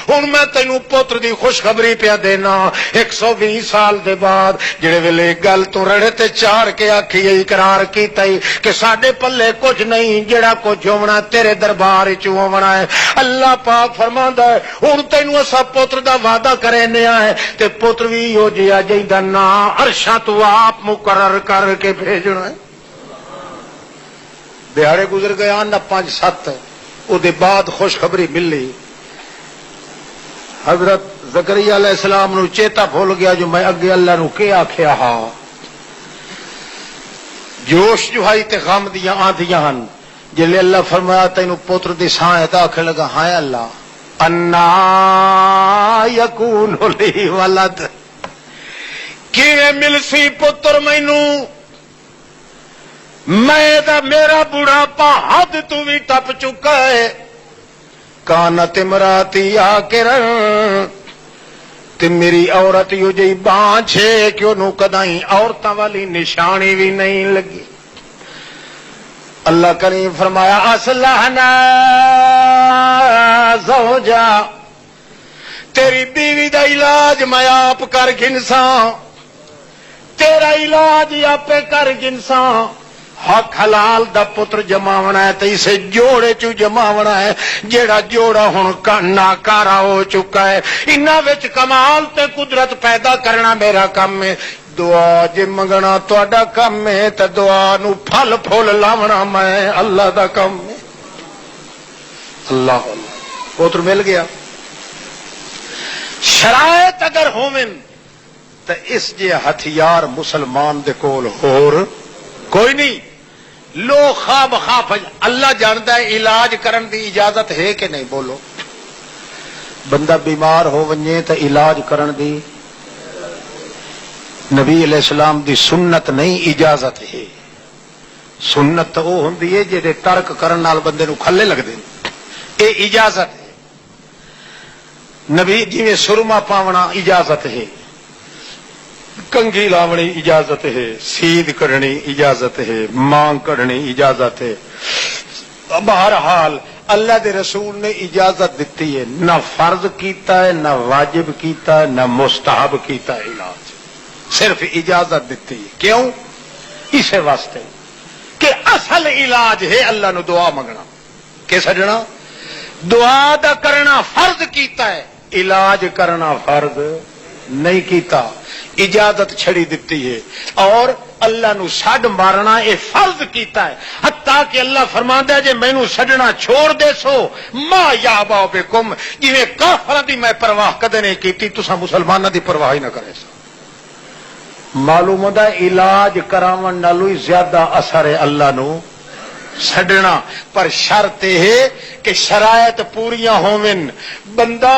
ہن میں تینوں پتر دی خوشخبری پیا دینا 120 سال دے بعد جڑے ویلے گل تو رڑے تے چار کے آکھی اقرار کیتا ہی کہ ساڈے پلے کچھ نہیں جڑا کچھ ہونا تیرے دربار وچ ہونا ہے اللہ پاک فرماندا ہے ہن تینوں اسا پتر دا وعدہ کرنے ہے تے پتر وی ہو جیا جیندا نا عرشاں تو آپ مقرر کر کے بھیجنا ہے دیہاڑے گزر گیا نہ 5-7 او دے بعد خوشخبری ملی حضرت زکریا علیہ السلام نو چیتا بھول گیا جو میں اگے اللہ نو کیا آکھیا ہا جوش جوہائی تے غم دیاں آندیاں ہن جلے اللہ فرمایا تینوں پتر دی سائیں تے آکھے لگا ہائے اللہ انا یکون لی ولد کیویں ملسی پتر مینوں میں دا میرا بڑھاپا حد تو بھی ٹپ چکا ہے کانت امراتی آکرن تے میری عورت یو جی بانچ ہے کہ انہوں کدائیں عورتاں والی نشانی بھی نہیں لگی اللہ کریم فرمایا اصلحنا زوجا تیری بیوی دا علاج میں آپ کر گنساں تیرا علاج آپ کر گنساں حق حلال دا پتر جماونا ہے تے اسے جوڑے چو جماونا ہے جیڑا جوڑا ہن ناکارا ہو چکا ہے انہاں وچ کمال تے قدرت پیدا کرنا میرا کام ہے دعا جے منگنا تہاڈا کام ہے تے دعا نو پھل پھول لاونا میں اللہ دا کام ہے اللہ پتر مل گیا شرائط اگر ہوویں تے اس جے ہتھیار مسلمان دے کول ہور کوئی نہیں لو خواب خواب اللہ جانتا ہے علاج کرن دی اجازت ہے کہ نہیں بولو بندہ بیمار ہو ونجے تو علاج کرن دی نبی علیہ السلام دی سنت نہیں اجازت ہے سنت تو وہ ہوندی ہے جے ترک کرن نال بندے نو کھلے لگدے اے اجازت ہے نبی جی سرما پاونا اجازت ہے کنگھی لاونی اجازت ہے سید کرنی اجازت ہے مانگ کرنی اجازت ہے بہرحال اللہ دے رسول نے اجازت دیتی ہے نہ فرض کیتا ہے نہ واجب کیتا ہے نہ مستحب کیتا ہے علاج صرف اجازت دیتی ہے کیوں اسے واسطے کہ اصل علاج ہے اللہ نو دعا منگنا کہ سجنا دعا دا کرنا فرض کیتا ہے علاج کرنا فرض نہیں کیتا اجازت چھڑی دیتی ہے اور اللہ نو سڈ مارنا یہ فرض کیتا ہے، حتیٰ کہ اللہ فرماندا ہے جے مینوں سڈنا چھوڑ دے سو ما یابا بکم، جویں کافراں دی میں پرواہ کدے نہیں کیتی تساں مسلماناں دی پرواہ ہی نہ کرے سو۔ معلوم ہوتا علاج کراون نالو زیادہ اثر ہے اللہ نو سڈنا، پر شرط یہ کہ شرائط پوریاں ہوون، بندہ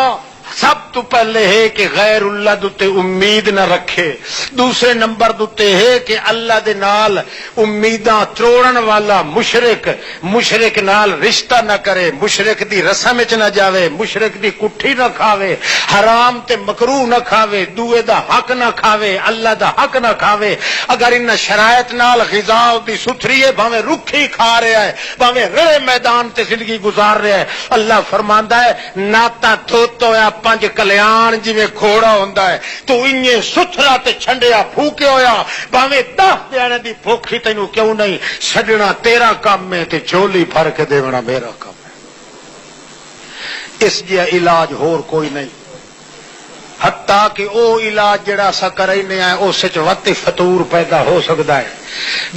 سب تو پہلے ہے کہ غیر اللہ دوتے امید نہ رکھے، دوسرے نمبر دوتے ہے کہ اللہ دے نال امیداں تروڑن والا مشرک نال رشتہ نہ کرے، مشرک دی رسم وچ نہ جاوے، مشرک دی کٹھی نہ کھاوے، حرام تے مکروہ نہ کھاوے، دوے دا حق نہ کھاوے، اللہ دا حق نہ کھاوے۔ اگر ان شرائط نال غذا دی ستھری ہے، بھاویں رکھی کھا رہا ہے، بھاویں رڑے میدان تے زندگی گزار رہا ہے، اللہ فرماندا ہے ناتا دھوتا ہوا پنج کلیان جویں کھوڑا ہوندا ہے، تو انہیں ستھرا تے چھنڈیا پھوکے ہویا، بھاویں 10 دینے دی بھوکھی تینوں کیوں نہیں، چھڈنا تیرا کام ہے تے جھولی بھر کے دیونا میرا کام ہے۔ اس جہا علاج ہور کوئی نہیں، حتیٰ کہ او علاج جڑا سا کرنے آئے اس وچ وقت فطور پیدا ہو سکتا ہے۔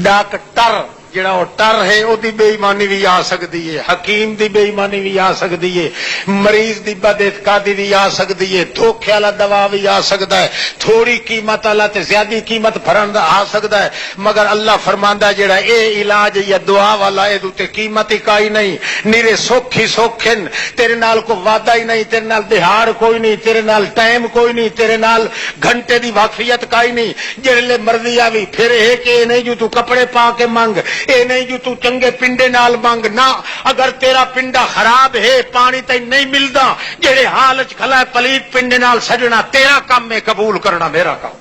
ڈاکٹر جڑا وہ ٹر ہے وہ دی بے ایمانی بھی آ سکتی ہے، حکیم دی بے ایمانی بھی آ سکتی ہے، مریض دی بد اعتقادی بھی آ سکتی ہے، دھوکے والا دوا بھی آ سکتا ہے، تھوڑی قیمت والا تے زیادہ قیمت بھرن دا آ سکتا ہے، مگر اللہ فرماندا ہے جڑا اے علاج یا دعا والا اے دوتے قیمت ہی کائی نہیں، نیرے سکھ ہی سکھن، تیرے نال کو وعدہ ہی نہیں، تیرے نال دہاڑ کوئی نہیں، تیرے نال ٹائم کوئی نہیں، تیرے نال گھنٹے دی واقفیت کائی نہیں، جڑے مرضی آوی پھر ہے کہ اے نہیں جو تو کپڑے پا کے منگ، اے نہیں جو تو چنگے پنڈے نال مانگ نہ، اگر تیرا پنڈا خراب ہے پانی تے نہیں ملدا، جڑے حال وچ کھلا ہے پلیت پنڈے نال سجنا تیرا کام ہے، قبول کرنا میرا کام۔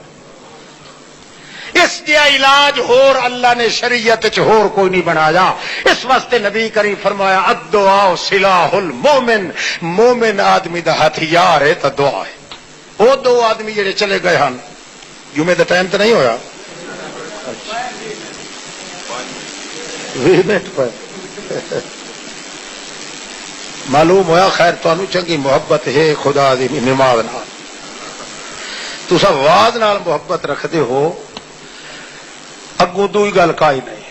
اس جہا علاج ہور اللہ نے شریعت وچ ہور کوئی نہیں بنایا، اس واسطے نبی کریم فرمایا الدعاء سلاح المومن، مومن آدمی دا ہتھیار ہے تو دعا ہے۔ وہ دو آدمی جڑے چلے گئے ہن، جمعے دا ٹائم تو نہیں ہویا، 20 منٹ پر معلوم ہوا خیر تانوں چنگی محبت ہے خدا دی نماز نال، تساں واز نال محبت رکھدے ہو، اگوں دوئی گل کائی نہیں،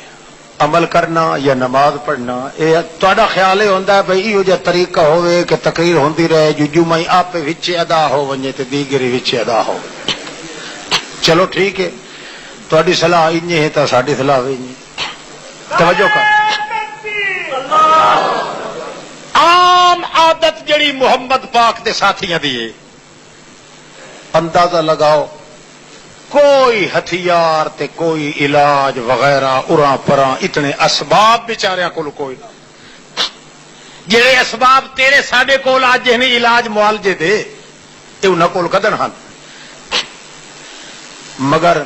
عمل کرنا یا نماز پڑھنا، اے تہاڈا خیال یہ ہوندا ہے بھئی ایہو جہا طریقہ ہوے کہ تقریر ہوندی رہے جو جمعہ آپ وچ ادا ہو ونجے تے دیگری وچ ادا ہو، چلو ٹھیک ہے، تہاڈی صلاح انج ہے تا ساڈی صلاح وی نہیں، توجہ کر۔ عام عادت جڑی محمد پاک دے ساتھیاں دی ہے، اندازہ لگاؤ کوئی ہتھیار تے کوئی علاج وغیرہ اراں پراں اتنے اسباب بیچاریاں کول کوئی نہ، جڑے اسباب تیرے ساڈے کول اج ہیں علاج معالجے دے اے انہاں کول کدن ہن، مگر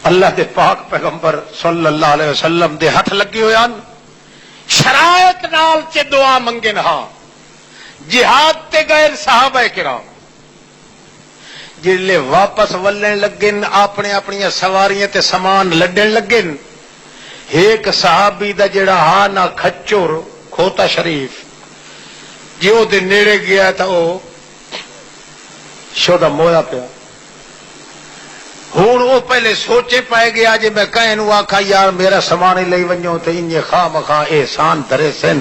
اللہ دے پاک پیغمبر صلی اللہ علیہ وسلم دے ہاتھ لگے ہوئے ہیں، شرائط نال چ دعا منگن ہاں، جہاد تے گئے صحابہ کرام، جلے واپس ولن لگن اپنے اپنی سواریاں تے سامان لڈن لگن، ایک صحابی دا جڑا ہاں نہ کھچور کھوتا شریف جی او دے نیڑے گیا تا او شودا مویا پیا، ہوں وہ پہلے سوچے پائے گیا جی میں کہیں آخا یار میرا سامان ہی لئی ونجو تو انجے خواہ مخواہ احسان درے سن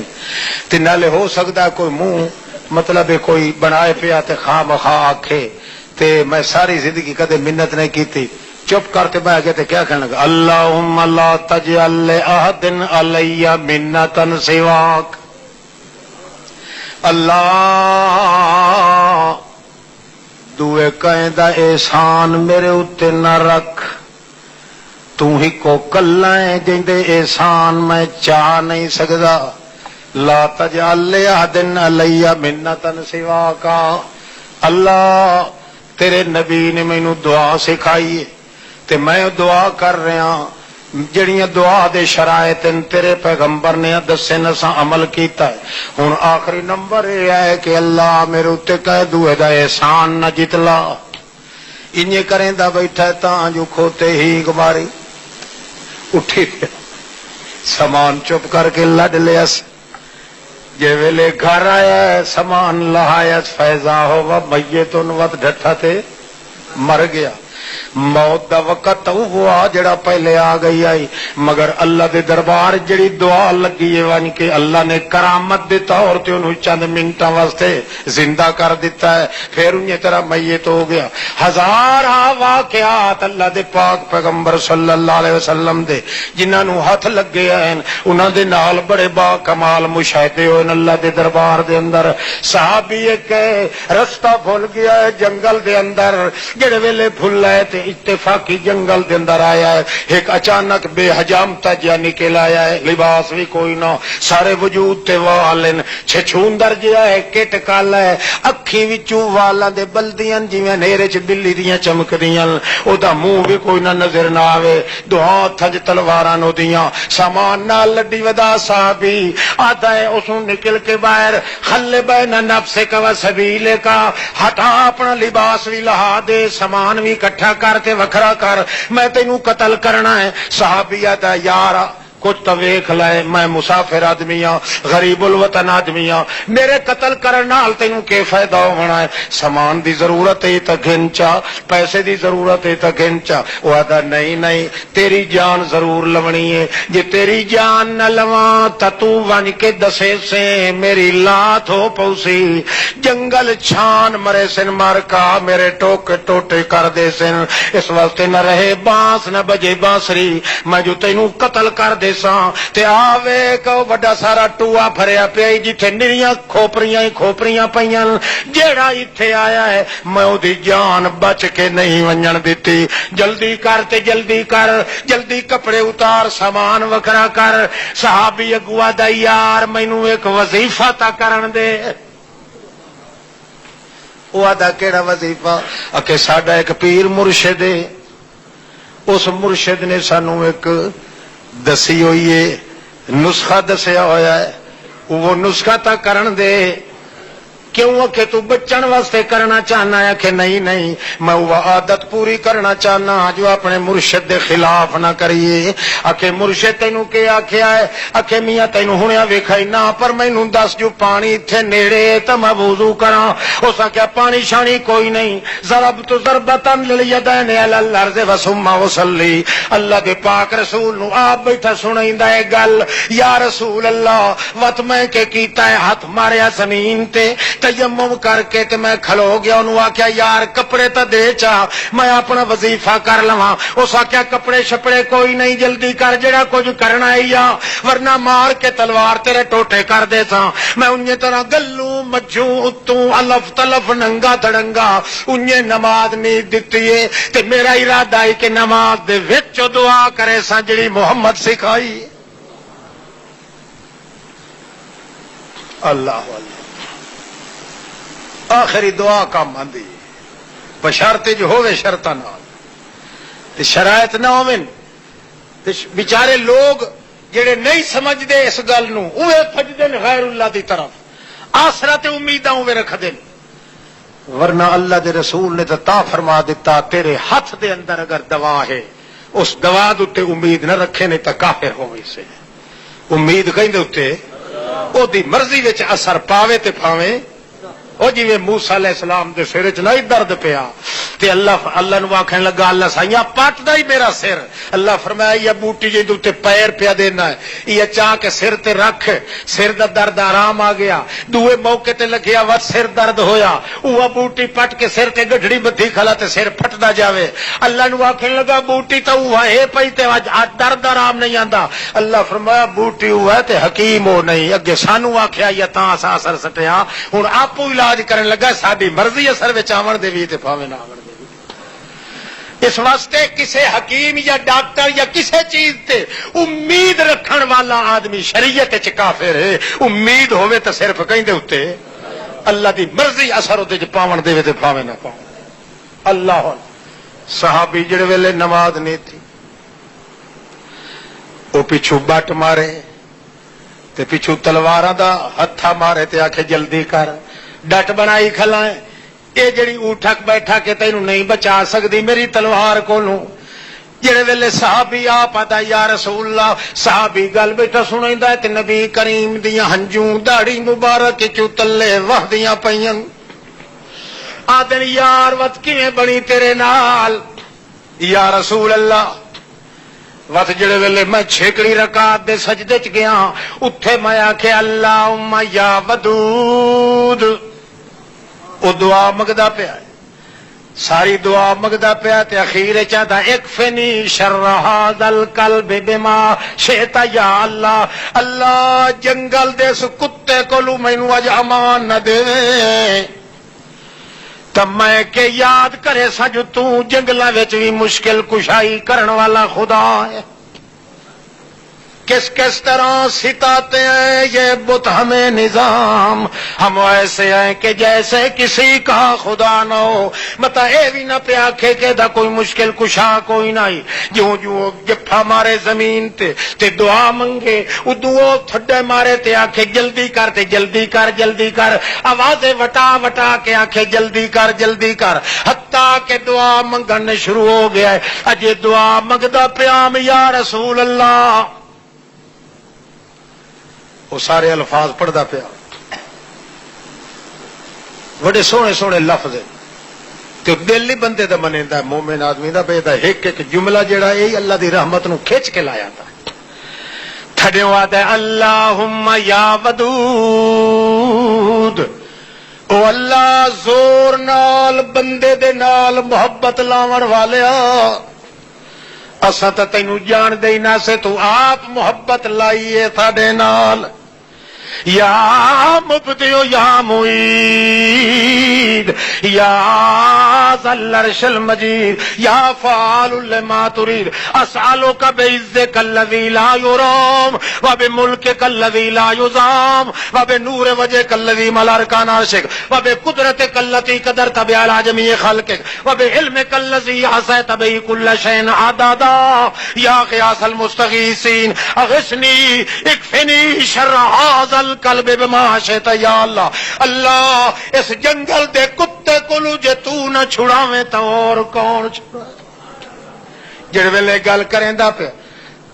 تے نالے ہو سکتا ہے کوئی منہ مطلب کوئی بنائے پیا تے خواہ مخواہ آکھے تے میں ساری زندگی کدے منت نہیں کیتی، چپ کر کے بہ گئے تے کیا کہنے لگا اللہم لا تجعل لأحد علی منتا سواک، اللہ دوے کہیں دا احسان میرے اتے نہ رکھ، تو ہی کو کلائیں جندے احسان میں چاہ نہیں سکدا، لا تجعل لأحد علی منتا سواکا، اللہ تیرے نبی نے مینوں دعا سکھائی تے میں دعا کر رہا، جڑیاں دعا دے شرائط تیرے پیغمبر نے دسے نساں عمل کیتا ہے، ہن آخری نمبر یہ ہے کہ اللہ میرے اتے کہہ دوے دا احسان نہ جتلا، انجے کریں دا بیٹھا تاں جو کھوتے ہی گماری اٹھی پیا، سامان چپ کر کے لڈ لیس، جے ویلے گھر آیا ہے سامان لہایا فیضا ہوا میتن وت ڈٹھا تے مر گیا، موت دا وقت وہ آ جڑا پہلے آ گئی آئی، مگر اللہ دے دربار جڑی دعا لگی ہے وانی کہ اللہ نے کرامت دے طور تے انہوں چند منٹاں واسطے زندہ کر دیتا ہے، پھر انہیں طرح میت ہو گیا۔ ہزار واقعات اللہ دے پاک پیغمبر صلی اللہ علیہ وسلم دے جنہاں نو ہاتھ لگے ہیں انہاں دے نال بڑے با کمال مشاہدے ہوئے اللہ دے دربار دے اندر۔ صحابی ایک رستہ بھول گیا ہے جنگل دے اندر، جڑے ویلے بھول ہے تے اتفاقی جنگل دے اندر آیا ہے، ایک اچانک بے حجامتا جا نکل آیا ہے، لباس بھی کوئی نہ، سارے وجود تے والن چھچوندر جیا ہے، کٹ کالا ہے، اکھی وچوں والاں دے بلدیاں جویں نیرے چ بلی دیاں چمکدیاں، او دا منہ بھی کوئی نہ نظر نہ آوے، دو ہاتھ وچ تلواراں نو دیاں، سامان نال لڈی ودا صحابی آتا ہے، اس نکل کے باہر خلے بین نفس کا و سبیل کا، ہٹا اپنا لباس بھی لہا دے، سامان بھی اکٹھا کر تے وکھرا کر، میں تینوں قتل کرنا ہے۔ صحابی آتا ہے یار کچھ تو ویکھ لائے، میں مسافر آدمی ہاں، غریب الوطن آدمی ہاں، میرے قتل کرن نال تینوں کی فائدہ ہونا ہے؟ سامان دی ضرورت ہے تو گھنچا، پیسے دی ضرورت ہے تو گھنچا۔ وہ آدھا نہیں نہیں، تیری جان ضرور لونی ہے، جے تیری جان نہ لواں تو ون کے دسے سے میری لات ہو پوسی، جنگل چھان مرے سن مار کا میرے ٹوکے ٹوٹے کر دے سن، اس واسطے نہ رہے بانس نہ بجے بانسری، میں جو تینوں قتل کر دے تے آوے کو بڑا سارا ٹوا بھریا پیا جتھے نریاں کھوپریاں پیاں، جیڑا ایتھے آیا ہے میں او دی جان بچ کے نہیں ونجن دیتی، جلدی کر تے جلدی کر، جلدی کپڑے اتار، سامان وکرا کر۔ صحابی اگوا دا یار مینوں ایک وظیفہ تا کرن دے۔ او آدا کیڑا وظیفہ؟ کہ ساڈا ایک پیر مرشد ہے، اس مرشد نے سانوں ایک دسی ہوئی ہے نسخہ دسیا ہویا ہے، وہ نسخہ تا کرن دے۔ کیوں کہ تو بچن واسطے کرنا چاہنا ہے؟ کہ نہیں نہیں، میں وہ عادت پوری کرنا چاہنا جو اپنے مرشد دے خلاف نہ کریے۔ کہ مرشد تینوں کیا آکھیا ہے؟ کہ میاں تینوں ہنیا ویکھائی نہ، پر مینوں دس جو پانی ایتھے نیڑے تے میں وضو کراں۔ اس آکھیا پانی شانی کوئی نہیں، ضربت ضربتن للیدین علی الارض وثم اصلی۔ اللہ دے پاک رسول نو آپ بیٹھا سنائیندا ہے گل، یا رسول اللہ وت میں کہ کیتا ہے، ہاتھ ماریا زمین تے تیمم کر کے تے میں کھلو گیا، انہوں آکھیا یار کپڑے تا دے چاہ میں اپنا وظیفہ کر لواں۔ اس آکھیا کپڑے شپڑے کوئی نہیں، جلدی کر جڑا کچھ کرنا ہے یا ورنہ مار کے تلوار تیرے ٹوٹے کر دے سا۔ میں انہیں طرح گلوں مجھوں اتوں الف تلف ننگا دڑنگا انہیں نماز نہیں دیتی ہے، تے میرا ارادہ ہے کہ نماز دے وچ دعا کرے سا جڑی محمد سکھائی۔ اللہ اللہ، آخری دعا کام آندی بشرط جو ہوئے شرطاں نال تے شرائط نہ ہوویں تے بیچارے لوگ جڑے نہیں سمجھدے اس گل نو اوے بھجدے غیر اللہ دی طرف، آسرا تے امیداں اوے رکھدے، ورنہ اللہ دے رسول نے تا فرما دیتا تیرے ہاتھ دے اندر اگر دوا ہے اس دوا دے امید نہ رکھے نہیں تے کافر ہووے سے۔ امید کہندے اوتے او دی مرضی وچ اثر پاوے تے پاوے۔ او جی موسیٰ علیہ السلام دے سر چ نہیں درد پیا تے اللہ نو آکھن لگا اللہ سائیاں پٹ دا ہی میرا سر۔ اللہ فرمایا یہ بوٹی جی تے پیر پیا دینا ہے، یہ چاہ کے سر تے رکھ، سر دا درد آرام آ گیا۔ دوے موقع تے لگیا وا سر درد ہویا، اوہ بوٹی پٹ کے سر تے گڈھڑی بدھی کھلا تے سر پھٹدا جاوے۔ اللہ نو آکھن لگا بوٹی تو اوہ ہے پئی تے درد آرام نہیں آندا۔ اللہ فرمایا بوٹی اوہ ہے تے حکیم ہو نہیں، اگے سانو آکھیا یا تاں اسا اثر سٹیا، ہن آپو علاج کرن لگا، ساڈی مرضی اثر وچ آون دے وی تے پاویں نہ آون دے۔ اس واسطے کسے حکیم یا ڈاکٹر یا کسے چیز تے امید رکھن والا آدمی شریعت وچ کافر ہے۔ امید ہوے تے صرف کہندے اوتے اللہ دی مرضی اثر اودے وچ پاون دے تے پاویں نہ پاون۔ اللہ صحابی جڑے ویلے نماز نہیں تھی او پیچھو بٹ مارے تے پیچھو تلواراں دا ہتھا مارے تے آکھے جلدی کر، ڈٹ بنائی کھلائیں، اے جڑی اٹھک بیٹھا کے تینوں نہیں بچا سکتی میری تلوار کولوں۔ جڑے ویلے صحابی آپ آتا یا رسول اللہ، صحابی گل بیٹھا سنائندا ہے تے نبی کریم دیاں ہنجوں داڑھی مبارک چوں تلے وہدیاں پیاں۔ آدن یار وت کیویں بنی تیرے نال؟ یا رسول اللہ وقت جڑے ویلے میں چھیکڑی رکعت دے سجدے چ گیا اتھے میں آکھیا اللہم یا ودود او دعا منگدا پیا ساری دعا منگدا پیا تے اخیر چاہتا اکفنی شر ھذا القلب بما شئت یا اللہ اللہ جنگل دے اس کتے کولو مینوں اج امان نہ دے تب میں کہ یاد کرے سج تو جنگلاں وچ بھی مشکل کشائی کرن والا خدا ہے کس کس طرح ستاتے ہیں یہ بت ہمیں نظام ہم ایسے ہیں کہ جیسے کسی کا خدا نہ ہو متا اے بھی نہ پہ آکھے کہ دا کوئی مشکل کشا کوئی نہیں جو جو جفا مارے زمین تے دعا منگے ادو تھڈے مارے تے آکھے جلدی کر تے جلدی کر جلدی کر آوازیں وٹا وٹا کے آکھے جلدی کر حتیٰ کہ دعا منگن شروع ہو گیا ہے اجے دعا منگدا پیام یا رسول اللہ وہ سارے الفاظ پڑھدا پیا بڑے سونے سونے لفظ تے دل نہیں بندے دا منیندا مومن آدمی دا پہ ایک ایک جملہ جڑا اے اللہ دی رحمت نو کھچ کے لایا تھا تھڈیوں آدا اللہم یا ودود او اللہ زور نال بندے دے نال محبت لاون والیا اساں تے تینوں جان دے نہ سے تو آپ محبت لائیے ساڈے نال یا مبدیو یا معید یا ذل عرش المجید یا فعال لما ترید اسألک بعزک الذی لا یرام وبملکک الذی لا یزام وبنور وجهک الذی ملا ارکان عرشک وبقدرتک التي قدرت بها على جميع خلقک وبعلمک الذی احصیت به كل شیء عددا یا غیاث المستغیثین اغثنی اکفنی شر ھذا القلب بما شئت یا اللہ اللہ اس جنگل دے کتے کولو جے تو نہ چھڑاویں تو اور کون چھڑائے جڑ ویلے گل کریندا پیا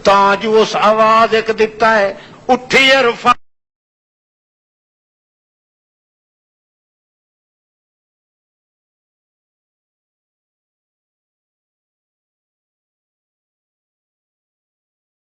تاں جو اس آواز ایک دتا ہے اٹھیے رفا